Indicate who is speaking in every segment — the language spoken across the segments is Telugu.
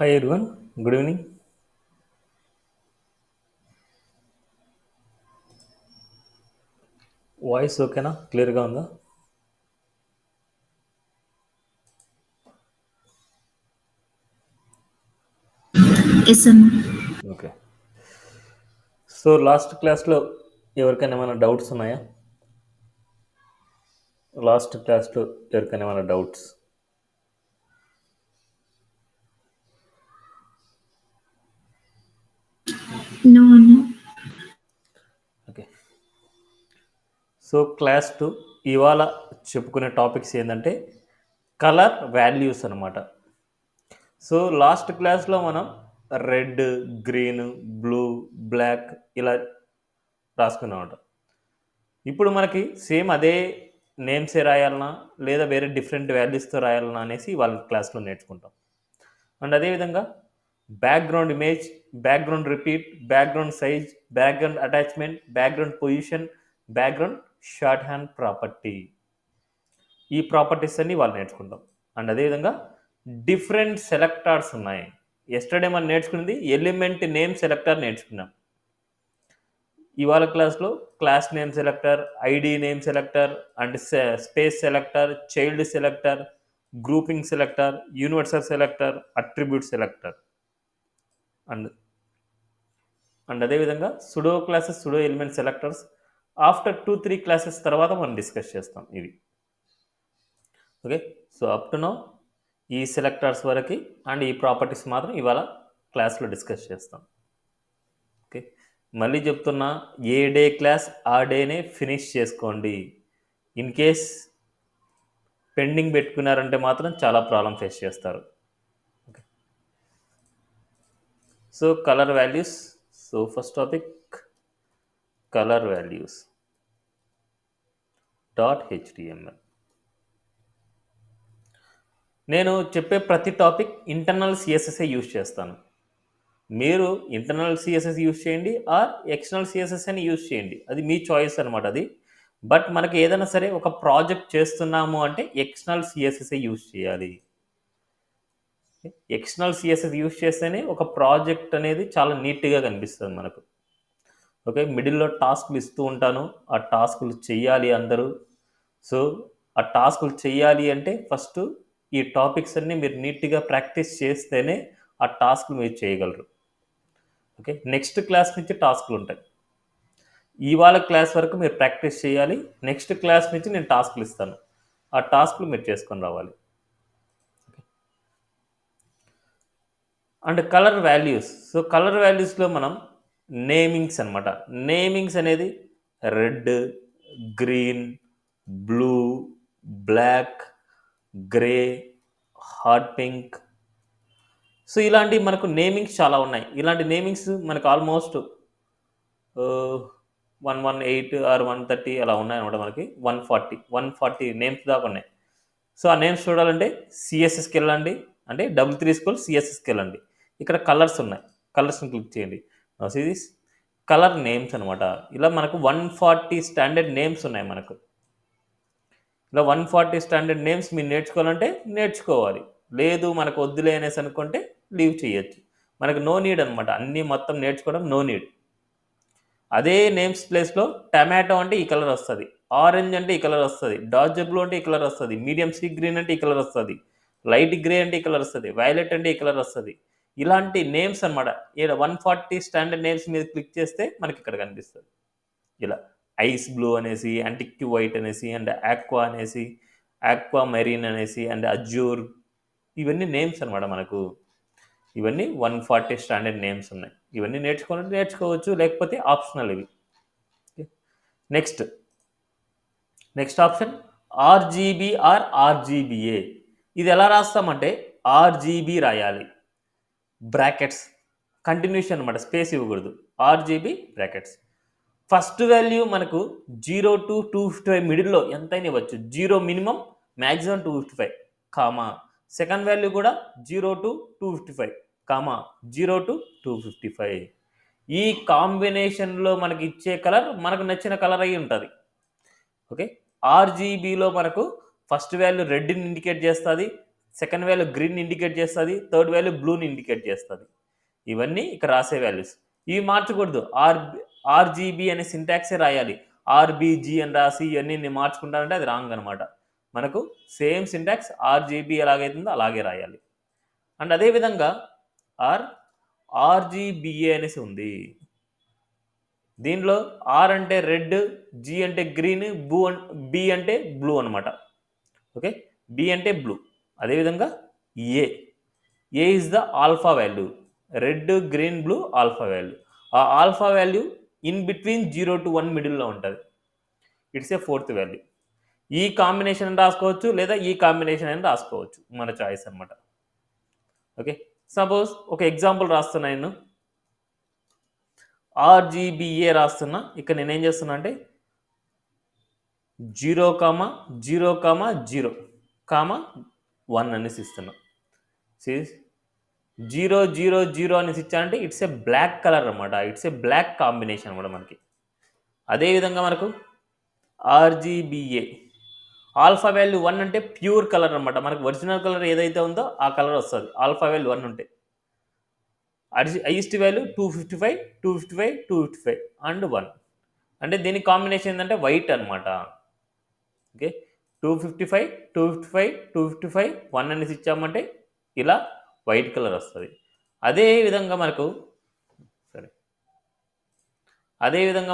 Speaker 1: Hi everyone, good evening. Voice ఓకేనా? క్లియర్గా ఉందా?
Speaker 2: ఎస్ అన్న.
Speaker 1: ఓకే. సో లాస్ట్ క్లాస్లో ఎవరికైనా ఏమైనా డౌట్స్ ఉన్నాయా? లాస్ట్ క్లాస్లో ఎవరికైనా ఏమైనా డౌట్స్?
Speaker 2: నో అన్న.
Speaker 1: ఓకే. సో క్లాస్ 2 ఇవాళ చెప్పుకునే టాపిక్స్ ఏంటంటే కలర్ వాల్యూస్ అనమాట. సో లాస్ట్ క్లాస్లో మనం రెడ్, గ్రీన్, బ్లూ, బ్లాక్ ఇలా రాసుకున్నామట. ఇప్పుడు మనకి సేమ్ అదే నేమ్సే రాయాలన్నా లేదా వేరే డిఫరెంట్ వాల్యూస్తో రాయాలన్నా అనేసి వాళ్ళ క్లాస్లో నేర్చుకుంటాం. అండ్ అదేవిధంగా background image, background repeat, background size, background attachment, background position, background short hand property, ఈ ప్రాపర్టీస్ అన్ని వాళ్ళు నేర్చుకుంటాం. అండ్ అదేవిధంగా డిఫరెంట్ సెలెక్టార్స్ ఉన్నాయి. ఎస్టర్డే మనం నేర్చుకున్నది ఎలిమెంట్ నేమ్ సెలెక్టర్ నేర్చుకున్నాం. ఇవాళ క్లాస్లో class name selector, ID name selector and space selector, child selector, grouping selector, universal selector, attribute selector and and అదేవిధంగా pseudo classes, pseudo element selectors after 2-3 classes తర్వాత మనం డిస్కస్ చేస్తాం ఇవి. Okay. So up to now ఈ సెలెక్టర్స్ వరకు అండ్ ఈ ప్రాపర్టీస్ మాత్రం ఇవాళ క్లాస్లో డిస్కస్ చేస్తాం. ఓకే. మళ్ళీ చెప్తున్నా, ఏ డే క్లాస్ ఆ డేనే ఫినిష్ చేసుకోండి. ఇన్ కేస్ పెండింగ్ పెట్టుకున్నారంటే మాత్రం చాలా ప్రాబ్లం ఫేస్ చేస్తారు. Okay. So colour values. So first topic colour values .html. నేను చెప్పే ప్రతి టాపిక్ ఇంటర్నల్ సిఎస్ఎస్ఏ యూజ్ చేస్తాను. మీరు ఇంటర్నల్ సిఎస్ఎస్ యూజ్ చేయండి ఆర్ ఎక్స్టర్నల్ సిఎస్ఎస్ అని యూజ్ చేయండి, అది మీ చాయిస్ అనమాట. అది బట్ మనకి ఏదైనా సరే ఒక ప్రాజెక్ట్ చేస్తున్నాము అంటే ఎక్స్టర్నల్ సిఎస్ఎస్ఏ యూజ్ చేయాలి. ఎక్స్టర్నల్ సిఎస్ఎస్ యూజ్ చేస్తేనే ఒక ప్రాజెక్ట్ అనేది చాలా నీట్గా కనిపిస్తుంది మనకు. ఓకే. మిడిల్లో టాస్క్లు ఇస్తూ ఉంటాను, ఆ టాస్కులు చెయ్యాలి అందరూ. సో ఆ టాస్కులు చెయ్యాలి అంటే ఫస్ట్ ఈ టాపిక్స్ అన్నీ మీరు నీట్గా ప్రాక్టీస్ చేస్తేనే ఆ టాస్క్లు మీరు చేయగలరు. ఓకే. నెక్స్ట్ క్లాస్ నుంచి టాస్క్లు ఉంటాయి. ఇవాళ క్లాస్ వరకు మీరు ప్రాక్టీస్ చేయాలి. నెక్స్ట్ క్లాస్ నుంచి నేను టాస్క్లు ఇస్తాను, ఆ టాస్క్లు మీరు చేసుకొని రావాలి. And colour values. So colour వాల్యూస్లో మనం నేమింగ్స్ అనమాట. నేమింగ్స్ అనేది red, green, blue, black, grey, hot pink. So ఇలాంటి మనకు నేమింగ్స్ చాలా ఉన్నాయి. ఇలాంటి నేమింగ్స్ మనకు ఆల్మోస్ట్ 118 ఆర్ 130 అలా ఉన్నాయన్నమాట. మనకి 140 నేమ్స్ దాకా ఉన్నాయి. సో ఆ నేమ్స్ చూడాలంటే సిఎస్ఎస్కి వెళ్ళండి, అంటే W3 స్కూల్ సిఎస్ఎస్కి వెళ్ళండి. ఇక్కడ కలర్స్ ఉన్నాయి, కలర్స్ని క్లిక్ చేయండి. సిరీస్ కలర్ నేమ్స్ అనమాట. ఇలా మనకు 140 స్టాండర్డ్ నేమ్స్ ఉన్నాయి మనకు. ఇలా 140 స్టాండర్డ్ నేమ్స్ మీరు నేర్చుకోవాలంటే నేర్చుకోవాలి, లేదు మనకు వద్దులే అనేసి అనుకుంటే లీవ్ చేయొచ్చు. మనకు నో నీడ్ అనమాట, అన్నీ మొత్తం నేర్చుకోవడం నో నీడ్. అదే నేమ్స్ ప్లేస్లో టమాటో అంటే ఈ కలర్ వస్తుంది, ఆరెంజ్ అంటే ఈ కలర్ వస్తుంది, డార్క్ బ్లూ అంటే ఈ కలర్ వస్తుంది, మీడియం సీ గ్రీన్ అంటే ఈ కలర్ వస్తుంది, లైట్ గ్రే అంటే ఈ కలర్ వస్తుంది, వైలెట్ అంటే ఈ కలర్ వస్తుంది. ఇలాంటి నేమ్స్ అనమాట. ఇక్కడ 140 స్టాండర్డ్ నేమ్స్ మీద క్లిక్ చేస్తే మనకి ఇక్కడ కనిపిస్తుంది. ఇలా ఐస్ బ్లూ అనేసి, యాంటిక్ వైట్ అనేసి, అండ్ ఆక్వా అనేసి, ఆక్వా మెరీన్ అనేసి, అండ్ అజ్యూర్, ఇవన్నీ నేమ్స్ అనమాట మనకు. ఇవన్నీ 140 స్టాండర్డ్ నేమ్స్ ఉన్నాయి. ఇవన్నీ నేర్చుకోవాలంటే నేర్చుకోవచ్చు, లేకపోతే ఆప్షనల్ ఇవి. Next option RGB or RGBA. ఇది ఎలా రాస్తామంటే ఆర్జీబీ రాయాలి, బ్రాకెట్స్, కంటిన్యూషన్ అనమాట, స్పేస్ ఇవ్వకూడదు. RGB brackets. ఫస్ట్ వాల్యూ మనకు 0 to 255 మిడిల్లో ఎంతైనా ఇవ్వచ్చు. 0 minimum, maximum 255 comma. Second value కూడా 0 to 255 కామా 0 to 255. ఈ కాంబినేషన్లో మనకి ఇచ్చే కలర్ మనకు నచ్చిన కలర్ అయి ఉంటుంది. ఓకే. ఆర్జీబీలో మనకు ఫస్ట్ వాల్యూ రెడ్ని ఇండికేట్ చేస్తుంది, సెకండ్ వాల్యూ గ్రీన్ ఇండికేట్ చేస్తుంది, థర్డ్ వాల్యూ బ్లూని ఇండికేట్ చేస్తుంది. ఇవన్నీ ఇక్కడ రాసే వాల్యూస్. ఇవి మార్చకూడదు. ఆర్జీబీ అనే సింటాక్సే రాయాలి. ఆర్బీజీ అని రాసి ఇవన్నీ మార్చుకుంటానంటే అది రాంగ్ అనమాట. మనకు సేమ్ సింటాక్స్ ఆర్జీబీ ఎలాగైతుందో అలాగే రాయాలి. అండ్ అదేవిధంగా ఆర్జీబీఏ అనేసి ఉంది. దీనిలో ఆర్ అంటే రెడ్, జీ అంటే గ్రీన్, బి అంటే బ్లూ అనమాట. ఓకే, బి అంటే బ్లూ. అదేవిధంగా A is the alpha value. Red, green, blue alpha value. ఆ alpha value in between 0 to 1 మిడిల్లో ఉంటుంది. It's a fourth value. ఈ కాంబినేషన్ అని రాసుకోవచ్చు, లేదా ఈ కాంబినేషన్ అని రాసుకోవచ్చు, మన చాయిస్ అనమాట. ఓకే, సపోజ్ ఒక ఎగ్జాంపుల్ రాస్తున్నా నేను. ఆర్జీబీఏ రాస్తున్నా. ఇక్కడ నేనేం చేస్తున్నా అంటే 0,0,0,1 అనేసి ఇస్తున్నా. 0,0,0 అనేసి ఇచ్చానంటే ఇట్స్ ఏ బ్లాక్ కలర్ అనమాట. ఇట్స్ ఏ బ్లాక్ కాంబినేషన్ అనమాట మనకి. అదేవిధంగా మనకు ఆర్జీబీఏ ఆల్ఫా వాల్యూ 1 అంటే ప్యూర్ కలర్ అనమాట. మనకు ఒరిజినల్ కలర్ ఏదైతే ఉందో ఆ కలర్ వస్తుంది ఆల్ఫా వాల్యూ 1 ఉంటే. Highest value 255, 255, 255 and 1. అంటే దీని కాంబినేషన్ ఏంటంటే వైట్ అనమాట. ఓకే, 255, 255, 255, 1 అనేసి ఇచ్చామంటే ఇలా వైట్ కలర్ వస్తుంది. అదేవిధంగా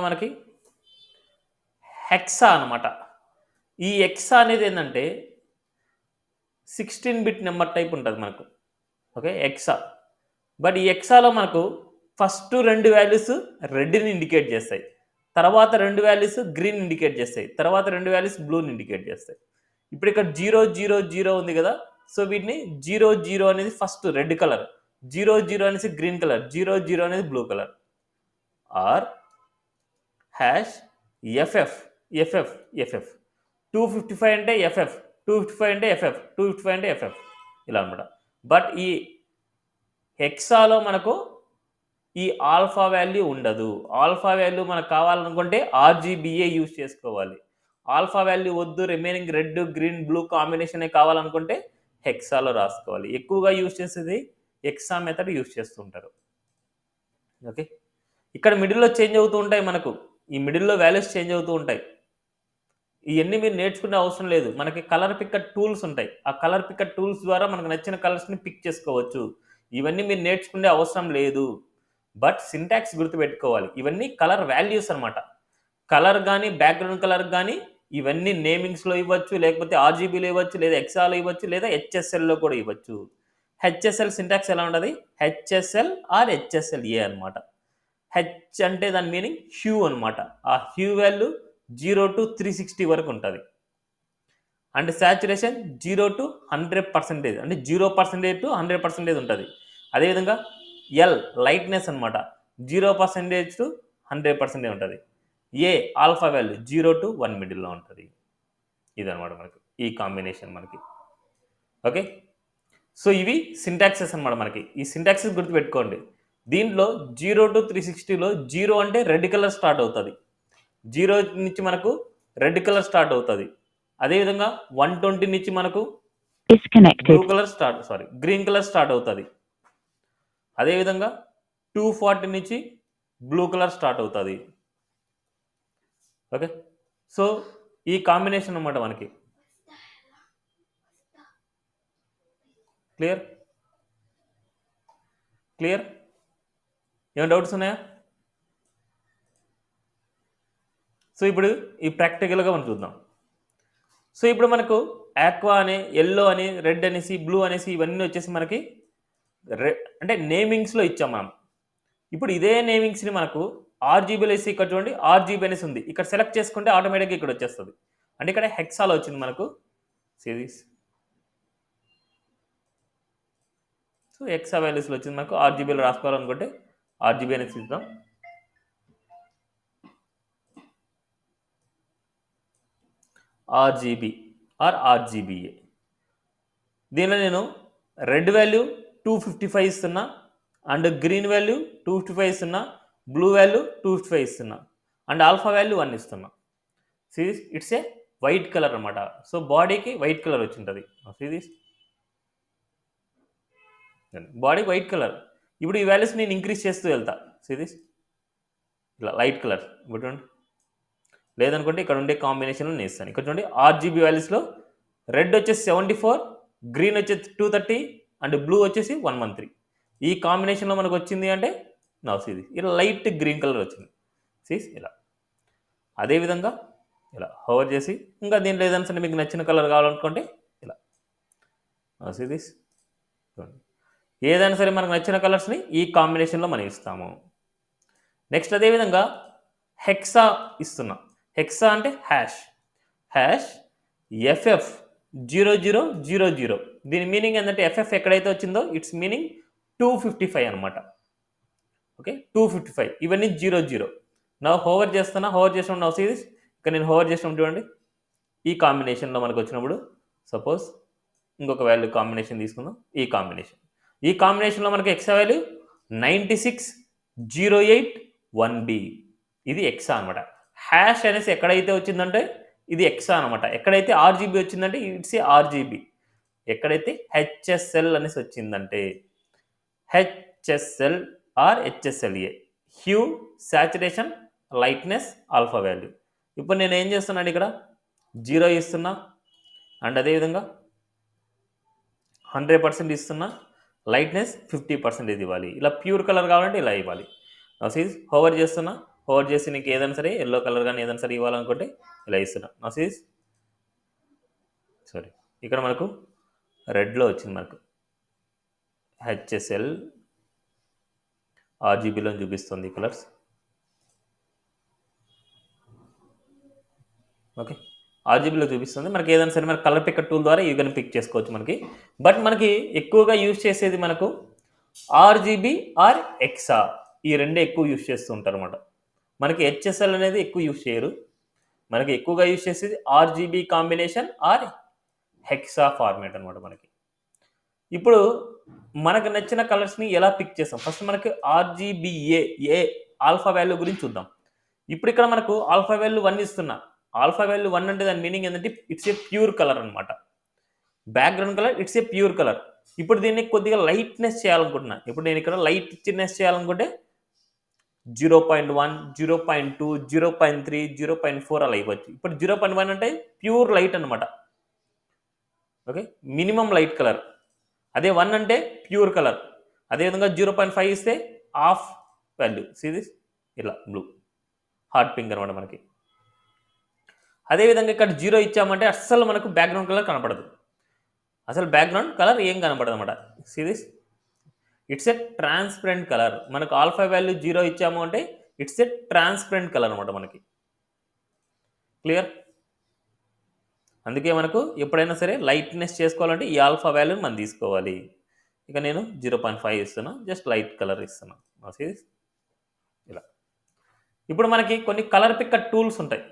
Speaker 1: మనకి హెక్సా అనమాట. ఈ హెక్సా అనేది ఏంటంటే 16-bit నెంబర్ టైప్ ఉంటుంది మనకు. Okay, hexa. బట్ ఈ హెక్సాలో మనకు ఫస్ట్ 2 వాల్యూస్ రెడ్ని ఇండికేట్ చేస్తాయి, తర్వాత 2 వాల్యూస్ గ్రీన్ ఇండికేట్ చేస్తాయి, తర్వాత 2 వాల్యూస్ బ్లూని ఇండికేట్ చేస్తాయి. ఇప్పుడు ఇక్కడ 0,0,0 ఉంది కదా, సో వీటిని 0,0 అనేది ఫస్ట్ రెడ్ కలర్, 0,0 అనేసి గ్రీన్ కలర్, 0,0 అనేది blue colour. Or hash FF 255 అంటే ఎఫ్ఎఫ్, 255 అంటే ఎఫ్ఎఫ్, 255 అంటే ఎఫ్ఎఫ్, ఇలా అనమాట. బట్ ఈ హెక్సాలో మనకు ఈ ఆల్ఫా వాల్యూ ఉండదు. ఆల్ఫా వాల్యూ మనకు కావాలనుకుంటే ఆర్జీబీఏ యూజ్ చేసుకోవాలి. ఆల్ఫా వాల్యూ వద్దు, రిమైనింగ్ రెడ్, గ్రీన్, బ్లూ కాంబినేషనే కావాలనుకుంటే హెక్సాలో రాసుకోవాలి. ఎక్కువగా యూజ్ చేసేది హెక్సా మెథడ్ యూజ్ చేస్తుంటారు. ఓకే, ఇక్కడ మిడిల్లో చేంజ్ అవుతూ ఉంటాయి మనకు. ఈ మిడిల్లో వాల్యూస్ చేంజ్ అవుతూ ఉంటాయి. ఇవన్నీ మీరు నేర్చుకునే అవసరం లేదు. మనకి కలర్ పిక్కర్ టూల్స్ ఉంటాయి. ఆ కలర్ పిక్కర్ టూల్స్ ద్వారా మనకు నచ్చిన కలర్స్ని పిక్ చేసుకోవచ్చు. ఇవన్నీ మీరు నేర్చుకునే అవసరం లేదు. బట్ సింటాక్స్ గుర్తుపెట్టుకోవాలి. ఇవన్నీ కలర్ వాల్యూస్ అనమాట. కలర్ కానీ, బ్యాక్గ్రౌండ్ కలర్ కానీ ఇవన్నీ నేమింగ్స్లో ఇవ్వచ్చు, లేకపోతే ఆర్జీబీలో ఇవ్వచ్చు, లేదా ఎక్సాలో ఇవ్వచ్చు, లేదా హెచ్ఎస్ఎల్లో కూడా ఇవ్వచ్చు. హెచ్ఎస్ఎల్ సింటాక్స్ ఎలా ఉంటుంది? హెచ్ఎస్ఎల్ ఆర్ హెచ్ఎస్ఎల్ఏ అనమాట. హెచ్ అంటే దాని మీనింగ్ హ్యూ అనమాట. ఆ హ్యూ వాల్యూ 0 to 360 వరకు ఉంటుంది. అండ్ సాచురేషన్ 0 to 100%, అంటే 0% to 100% ఉంటుంది. అదేవిధంగా ఎల్ లైట్నెస్ అనమాట, 0% to 100% ఉంటుంది. ఏ ఆల్ఫా వాల్యూ 0 to 1 మిడిల్లో ఉంటుంది. ఇదనమాట మనకు ఈ కాంబినేషన్ మనకి. ఓకే, సో ఇవి సింటాక్సెస్ అనమాట మనకి. ఈ సింటాక్సెస్ గుర్తుపెట్టుకోండి. దీంట్లో 0 to 360లో 0 అంటే రెడ్ కలర్ స్టార్ట్ అవుతుంది. 0 నుంచి మనకు రెడ్ కలర్ స్టార్ట్ అవుతుంది. అదేవిధంగా 120 నుంచి మనకు గ్రీన్ కలర్ స్టార్ట్ అవుతుంది. అదేవిధంగా 240 నుంచి బ్లూ కలర్ స్టార్ట్ అవుతుంది. ఓకే, సో ఈ కాంబినేషన్ అన్నమాట మనకి. క్లియర్? ఏమైనా డౌట్స్ ఉన్నాయా? సో ఇప్పుడు ఈ ప్రాక్టికల్గా మనం చూద్దాం. సో ఇప్పుడు మనకు ఆక్వా అని, ఎల్లో అని, రెడ్ అనేసి, బ్లూ అనేసి ఇవన్నీ వచ్చేసి మనకి అంటే నేమింగ్స్లో ఇచ్చాం మనం. ఇప్పుడు ఇదే నేమింగ్స్ని మనకు ఆర్జీబీలో వేసి ఇక్కడ చూడండి ఆర్జీబీ అనేసి ఉంది. ఇక్కడ సెలెక్ట్ చేసుకుంటే ఆటోమేటిక్గా ఇక్కడ వచ్చేస్తుంది. అంటే ఇక్కడ హెక్సాలో వచ్చింది మనకు సిరీస్. సో హెక్సా వాల్యూస్లో వచ్చింది మనకు. ఆర్జీబీలో రాసుకోవాలనుకుంటే ఆర్జీబీ అనేసి ఇద్దాం. RGB or RGBA. దీనిలో నేను రెడ్ వాల్యూ 255 ఇస్తున్నా, అండ్ గ్రీన్ వాల్యూ 255 ఇస్తున్నా, బ్లూ వాల్యూ 255 ఇస్తున్నా, అండ్ ఆల్ఫా వాల్యూ 1 ఇస్తున్నా. Series it's a white colour అనమాట. సో బాడీకి వైట్ కలర్ వచ్చి ఉంటుంది. Series body white colour. ఇప్పుడు ఈ వాల్యూస్ నేను ఇంక్రీజ్ చేస్తూ వెళ్తా. సీ దిస్ ఇలా లైట్ కలర్ ఇప్పుడు చూడండి. లేదనుకుంటే ఇక్కడ ఉండే కాంబినేషన్లో నేను ఇస్తాను. ఇక్కడ చూడండి ఆర్జీబీ వాల్యూస్లో రెడ్ వచ్చేసి 74, గ్రీన్ వచ్చేసి 230 అండ్ బ్లూ వచ్చేసి 113. ఈ కాంబినేషన్లో మనకు వచ్చింది అంటే నా ఇది ఇలా లైట్ గ్రీన్ కలర్ వచ్చింది. సీస్ ఇలా అదేవిధంగా ఇలా హోవర్ చేసి ఇంకా దీంట్లో ఏదైనా సరే మీకు నచ్చిన కలర్ కావాలనుకుంటే ఇలా దిస్ ఏదైనా సరే మనకు నచ్చిన కలర్స్ని ఈ కాంబినేషన్లో మనం ఇస్తాము. నెక్స్ట్ అదేవిధంగా హెక్సా ఇస్తున్నా. హెక్సా అంటే హ్యాష్ FF0000. దీని మీనింగ్ ఏంటంటే FF ఎక్కడైతే వచ్చిందో ఇట్స్ మీనింగ్ 255 అనమాట. ఓకే 255 ఇవన్నీ 00. నా హోవర్ చేస్తున్నా. హోవర్ చేసినప్పుడు నా సీరీస్ ఇక్కడ నేను హోవర్ చేసినప్పుడు చూడండి ఈ కాంబినేషన్లో మనకు వచ్చినప్పుడు సపోజ్ ఇంకొక వాల్యూ కాంబినేషన్ తీసుకుందాం. ఈ కాంబినేషన్లో మనకి ఎక్సా వాల్యూ 96081B. ఇది ఎక్సా అనమాట. హ్యాష్ అనేసి ఎక్కడైతే వచ్చిందంటే ఇది ఎక్సా అనమాట. ఎక్కడైతే ఆర్జీబీ వచ్చిందంటే ఇట్స్ ఏ ఆర్జీబీ. ఎక్కడైతే హెచ్ఎస్ఎల్ అనేసి వచ్చిందంటే HSL or HSLA hue, saturation, lightness, alpha value. ఇప్పుడు నేను ఏం చేస్తున్నాను ఇక్కడ 0 ఇస్తున్నా అండ్ అదేవిధంగా 100% ఇస్తున్నా. లైట్నెస్ 50% ఇవ్వాలి. ఇలా ప్యూర్ కలర్ కావాలంటే ఇలా ఇవ్వాలి. సీజ్ హోవర్ చేస్తున్నా. హోవర్ చేసి నీకు ఏదైనా సరే ఎల్లో కలర్ కానీ ఏదైనా సరే ఇవ్వాలనుకుంటే ఇలా ఇస్తున్నా. సీజ్ సారీ ఇక్కడ మనకు రెడ్లో వచ్చింది. మనకు హెచ్ఎస్ఎల్ ఆర్జీబీలో చూపిస్తుంది కలర్స్. ఓకే ఆర్జీబీలో చూపిస్తుంది. మనకి ఏదైనా సరే మనకి కలర్ పిక్కర్ టూల్ ద్వారా ఇవి పిక్ చేసుకోవచ్చు మనకి. బట్ మనకి ఎక్కువగా యూజ్ చేసేది మనకు ఆర్జీబీ ఆర్ ఎక్సా, ఈ రెండే ఎక్కువ యూజ్ చేస్తూ ఉంటారు అనమాట. మనకి హెచ్ఎస్ఎల్ అనేది ఎక్కువ యూజ్ చేయరు. మనకి ఎక్కువగా యూజ్ చేసేది RGB combination or hexa format అనమాట. మనకి ఇప్పుడు మనకు నచ్చిన కలర్స్ని ఎలా పిక్ చేస్తాం? ఫస్ట్ మనకి ఆర్జీబీఏ ఆల్ఫా వాల్యూ గురించి చూద్దాం. ఇప్పుడు ఇక్కడ మనకు ఆల్ఫా వాల్యూ 1 ఇస్తున్నా. ఆల్ఫా వాల్యూ 1 అంటే దాని మీనింగ్ ఏంటంటే ఇట్స్ ఏ ప్యూర్ కలర్ అనమాట. Background colour it's a pure colour. ఇప్పుడు దీన్ని కొద్దిగా లైట్నెస్ చేయాలనుకుంటున్నా. ఇప్పుడు నేను ఇక్కడ లైట్ చిన్నెస్ చేయాలనుకుంటే 0.1, 0.2, 0.3, 0.4 అలా ఇవ్వచ్చు. ఇప్పుడు 0.1 అంటే ప్యూర్ లైట్ అనమాట. Okay minimum light colour. అదే 1 అంటే ప్యూర్ కలర్. అదేవిధంగా 0.5 ఇస్తే ఆఫ్ వాల్యూ. సిరీస్ ఇలా బ్లూ హాట్ పింక్ అనమాట మనకి. అదేవిధంగా ఇక్కడ 0 ఇచ్చామంటే అస్సలు మనకు బ్యాక్గ్రౌండ్ కలర్ కనపడదు. అసలు బ్యాక్గ్రౌండ్ కలర్ ఏం కనపడదు అనమాట. Series it's a transparent colour. మనకు ఆల్ఫా వాల్యూ 0 ఇచ్చాము అంటే ఇట్స్ ఏ ట్రాన్స్పరెంట్ కలర్ అనమాట మనకి. క్లియర్? అందుకే మనకు ఎప్పుడైనా సరే లైట్నెస్ చేసుకోవాలంటే ఈ ఆల్ఫా వాల్యూని మనం తీసుకోవాలి. ఇక నేను 0.5 ఇస్తున్నా. జస్ట్ లైట్ కలర్ ఇస్తున్నా. సిరీస్ ఇలా. ఇప్పుడు మనకి కొన్ని కలర్ పిక్కర్ టూల్స్ ఉంటాయి.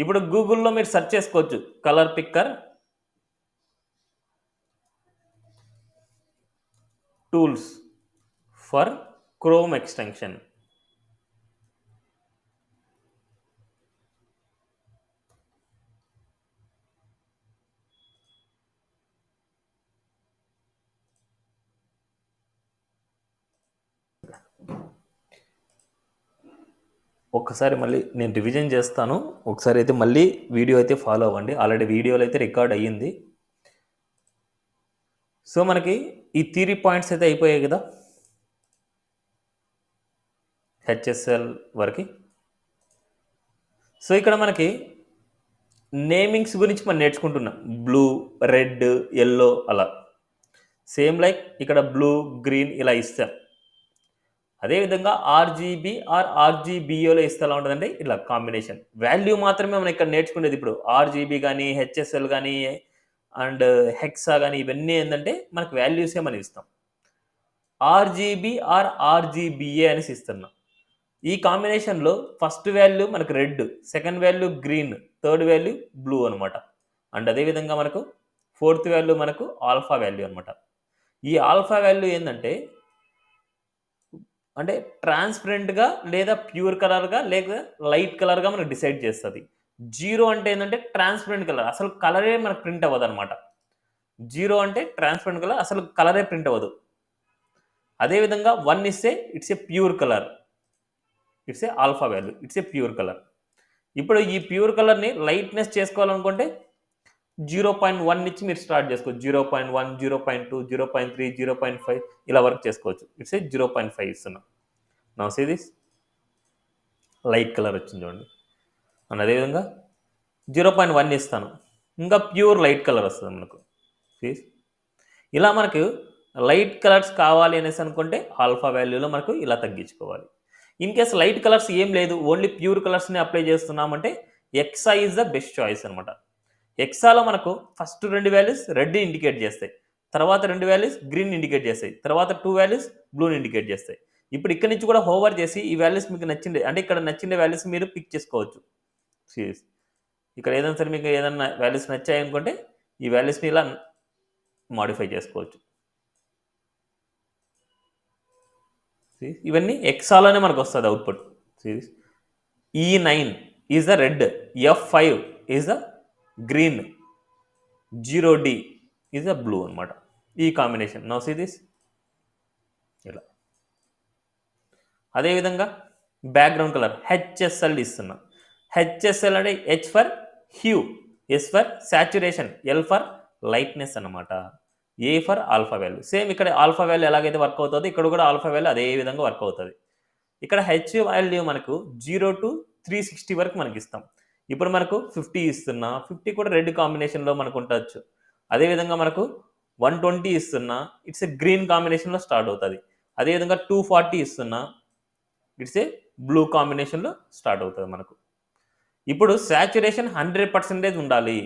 Speaker 1: ఇప్పుడు గూగుల్లో మీరు సెర్చ్ చేసుకోవచ్చు colour picker tools for chrome extension. ఒక్కసారి మళ్ళీ నేను రివిజన్ చేస్తాను. ఒకసారి అయితే మళ్ళీ వీడియో అయితే ఫాలో అవ్వండి. ఆల్రెడీ వీడియోలో అయితే రికార్డ్ అయ్యింది. సో మనకి ఈ థియరీ పాయింట్స్ అయితే అయిపోయాయి కదా హెచ్ఎస్ఎల్ వరకు. సో ఇక్కడ మనకి నేమింగ్స్ గురించి మనం నేర్చుకుంటున్నాం. బ్లూ, రెడ్, ఎల్లో అలా. సేమ్ లైక్ ఇక్కడ బ్లూ, గ్రీన్ ఇలా ఇస్తాం. అదేవిధంగా ఆర్జీబీ ఆర్ ఆర్జీబీఓలో ఇస్తే ఎలా ఉంటుందంటే ఇలా కాంబినేషన్. వాల్యూ మాత్రమే మనం ఇక్కడ నేర్చుకునేది. ఇప్పుడు ఆర్జీబీ కానీ హెచ్ఎస్ఎల్ కానీ అండ్ హెక్సా కానీ ఇవన్నీ ఏంటంటే మనకు వాల్యూసే మనం ఇస్తాం. ఆర్జీబీ ఆర్ ఆర్జీబీఏ అనేసి ఇస్తున్నాం. ఈ కాంబినేషన్లో ఫస్ట్ వాల్యూ మనకు red, second value green, third value blue అనమాట. అండ్ అదేవిధంగా మనకు ఫోర్త్ వాల్యూ మనకు ఆల్ఫా వాల్యూ అనమాట. ఈ ఆల్ఫా వాల్యూ ఏంటంటే అంటే ట్రాన్స్పరెంట్గా లేదా ప్యూర్ కలర్గా లేదా లైట్ కలర్గా మనకు డిసైడ్ చేస్తుంది. 0 అంటే ఏంటంటే ట్రాన్స్పరెంట్ కలర్, అసలు కలరే మనకు ప్రింట్ అవ్వదు అనమాట. 0 అంటే ట్రాన్స్పరెంట్ కలర్, అసలు కలరే ప్రింట్ అవ్వదు. అదేవిధంగా 1 ఇస్తే it's a pure colour, it's a alpha value, it's a pure colour. ఇప్పుడు ఈ ప్యూర్ కలర్ని లైట్నెస్ చేసుకోవాలనుకుంటే 0.1 నుంచి మీరు స్టార్ట్ చేసుకోవచ్చు. 0.1, 0.2, 0.3, 0.5 ఇలా వర్క్ చేసుకోవచ్చు. ఇట్స్ ఏ 0.5 ఇస్తున్నాం. Now see this light colour వచ్చింది చూడండి. అండ్ అదేవిధంగా 0.1 ఇస్తాను, ఇంకా ప్యూర్ లైట్ కలర్ వస్తుంది మనకు. ఇలా మనకు లైట్ కలర్స్ కావాలి అనేసి అనుకుంటే ఆల్ఫా వాల్యూలో మనకు ఇలా తగ్గించుకోవాలి. ఇన్ కేస్ లైట్ కలర్స్ ఏం లేదు, ఓన్లీ ప్యూర్ కలర్స్ని అప్లై చేస్తున్నామంటే ఎక్సా ఈజ్ ద బెస్ట్ చాయిస్ అనమాట. ఎక్సాలో మనకు ఫస్ట్ 2 వాల్యూస్ రెడ్ ఇండికేట్ చేస్తాయి, తర్వాత 2 వాల్యూస్ గ్రీన్ ఇండికేట్ చేస్తాయి, తర్వాత 2 వాల్యూస్ బ్లూని ఇండికేట్ చేస్తాయి. ఇప్పుడు ఇక్కడ నుంచి కూడా హోవర్ చేసి ఈ వాల్యూస్ మీకు నచ్చిండే, అంటే ఇక్కడ నచ్చిండే వాల్యూస్ మీరు పిక్ చేసుకోవచ్చు. ఇక్కడ ఏదైనా సరే మీకు ఏదైనా వాల్యూస్ నచ్చాయి అనుకుంటే ఈ వాల్యూస్ని ఇలా మాడిఫై చేసుకోవచ్చు. ఇవన్నీ ఎక్సాలోనే మనకు వస్తుంది output. E9 is the red, F5 is the green, 0D is the blue అనమాట. ఈ కాంబినేషన్. నౌ సీ దిస్ ఇలా. అదేవిధంగా బ్యాక్గ్రౌండ్ కలర్ HSL ఇస్తున్నా. HSL అంటే H for hue, S for saturation, L for lightness అన్నమాట, A for alpha value. Same ఇక్కడ ఆల్ఫా వాల్యూ ఎలాగైతే వర్క్ అవుతుందో ఇక్కడ కూడా ఆల్ఫా వాల్యూ అదే విధంగా వర్క్ అవుతుంది. ఇక్కడ H వాల్యూ మనకు 0 to 360 వరకు మనకి ఇస్తాం. ఇప్పుడు మనకు 50 ఇస్తున్నా, 50 కూడా రెడ్ కాంబినేషన్లో మనకు ఉండొచ్చు. అదేవిధంగా మనకు 120 ఇస్తున్నా, ఇట్స్ ఏ గ్రీన్ కాంబినేషన్లో స్టార్ట్ అవుతుంది. అదేవిధంగా 240 ఇస్తున్నా, ఇట్స్ ఏ బ్లూ కాంబినేషన్లో స్టార్ట్ అవుతుంది మనకు. ఇప్పుడు సాచురేషన్ 100% ఉండాలి.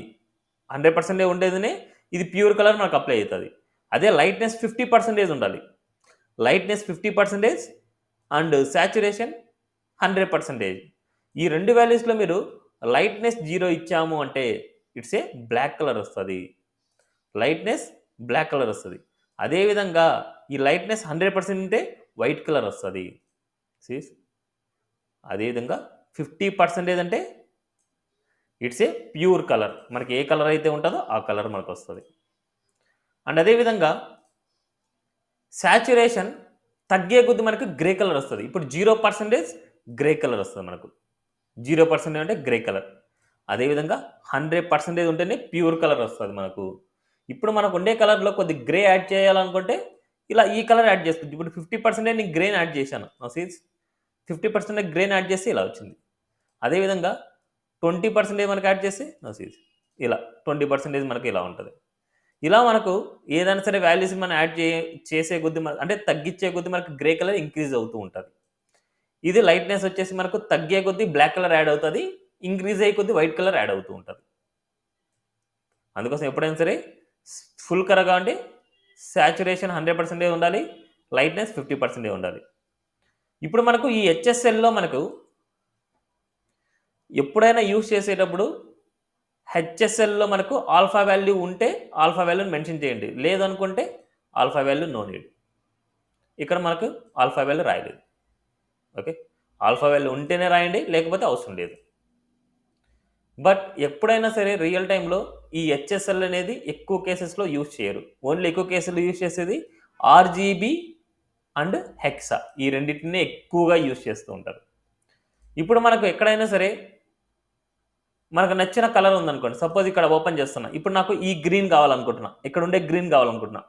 Speaker 1: 100% ఉండేదినే ఇది ప్యూర్ కలర్ మనకు అప్లై అవుతుంది. అదే లైట్నెస్ 50% ఉండాలి. Lightness 50% and saturation 100%. ఈ 2 వాల్యూస్లో మీరు లైట్నెస్ 0 ఇచ్చాము అంటే ఇట్స్ ఏ బ్లాక్ కలర్ వస్తుంది, లైట్నెస్ బ్లాక్ కలర్ వస్తుంది. అదేవిధంగా ఈ లైట్నెస్ 100% ఉంటే వైట్ కలర్ వస్తుంది. అదేవిధంగా 50% అంటే ఇట్స్ ఏ ప్యూర్ కలర్, మనకి ఏ కలర్ అయితే ఉంటుందో ఆ కలర్ మనకు వస్తుంది. అండ్ అదేవిధంగా సాచురేషన్ తగ్గే కొద్ది మనకు గ్రే కలర్ వస్తుంది. ఇప్పుడు 0% గ్రే కలర్ వస్తుంది మనకు, 0% అంటే గ్రే కలర్. అదేవిధంగా 100% ఉంటేనే ప్యూర్ కలర్ వస్తుంది మనకు. ఇప్పుడు మనకు ఉండే కలర్లో కొద్ది గ్రే యాడ్ చేయాలనుకుంటే ఇలా ఈ కలర్ యాడ్ చేసుకుంటుంది. ఇప్పుడు 50% నేను గ్రేని యాడ్ చేశాను, 50% గ్రేని యాడ్ చేస్తే ఇలా వచ్చింది. అదేవిధంగా 20% మనకు యాడ్ చేస్తే ఇలా 20% మనకి ఇలా ఉంటుంది. ఇలా మనకు ఏదైనా సరే వాల్యూస్ మనం యాడ్ చేసే కొద్ది అంటే తగ్గించే కొద్ది మనకు గ్రే కలర్ ఇంక్రీజ్ అవుతూ ఉంటుంది. ఇది లైట్నెస్ వచ్చేసి మనకు తగ్గే కొద్ది బ్లాక్ కలర్ యాడ్ అవుతుంది, ఇంక్రీజ్ అయ్యే కొద్ది వైట్ కలర్ యాడ్ అవుతూ ఉంటుంది. అందుకోసం ఎప్పుడైనా సరే ఫుల్ కలర్గా అంటే సాచురేషన్ 100% ఉండాలి, లైట్నెస్ 50% ఉండాలి. ఇప్పుడు మనకు ఈ HSLలో మనకు ఎప్పుడైనా యూజ్ చేసేటప్పుడు HSLలో మనకు ఆల్ఫా వాల్యూ ఉంటే ఆల్ఫా వాల్యూని మెన్షన్ చేయండి, లేదనుకుంటే ఆల్ఫా వాల్యూ నో నీడ్. ఇక్కడ మనకు ఆల్ఫా వాల్యూ రాయలేదు. ఓకే, ఆల్ఫా వాల్యూ ఉంటేనే రాయండి, లేకపోతే అవసరం లేదు. బట్ ఎప్పుడైనా సరే రియల్ టైంలో ఈ HSL అనేది ఎక్కువ కేసెస్లో యూజ్ చేయరు. ఓన్లీ ఎక్కువ కేసులు యూజ్ చేసేది RGB అండ్ హెక్సా, ఈ రెండింటిని ఎక్కువగా యూజ్ చేస్తూ ఉంటారు. ఇప్పుడు మనకు ఎక్కడైనా సరే మనకు నచ్చిన కలర్ ఉందనుకోండి, సపోజ్ ఇక్కడ ఓపెన్ చేస్తున్నా, ఇప్పుడు నాకు ఈ గ్రీన్ కావాలనుకుంటున్నా, ఇక్కడ ఉండే గ్రీన్ కావాలనుకుంటున్నా.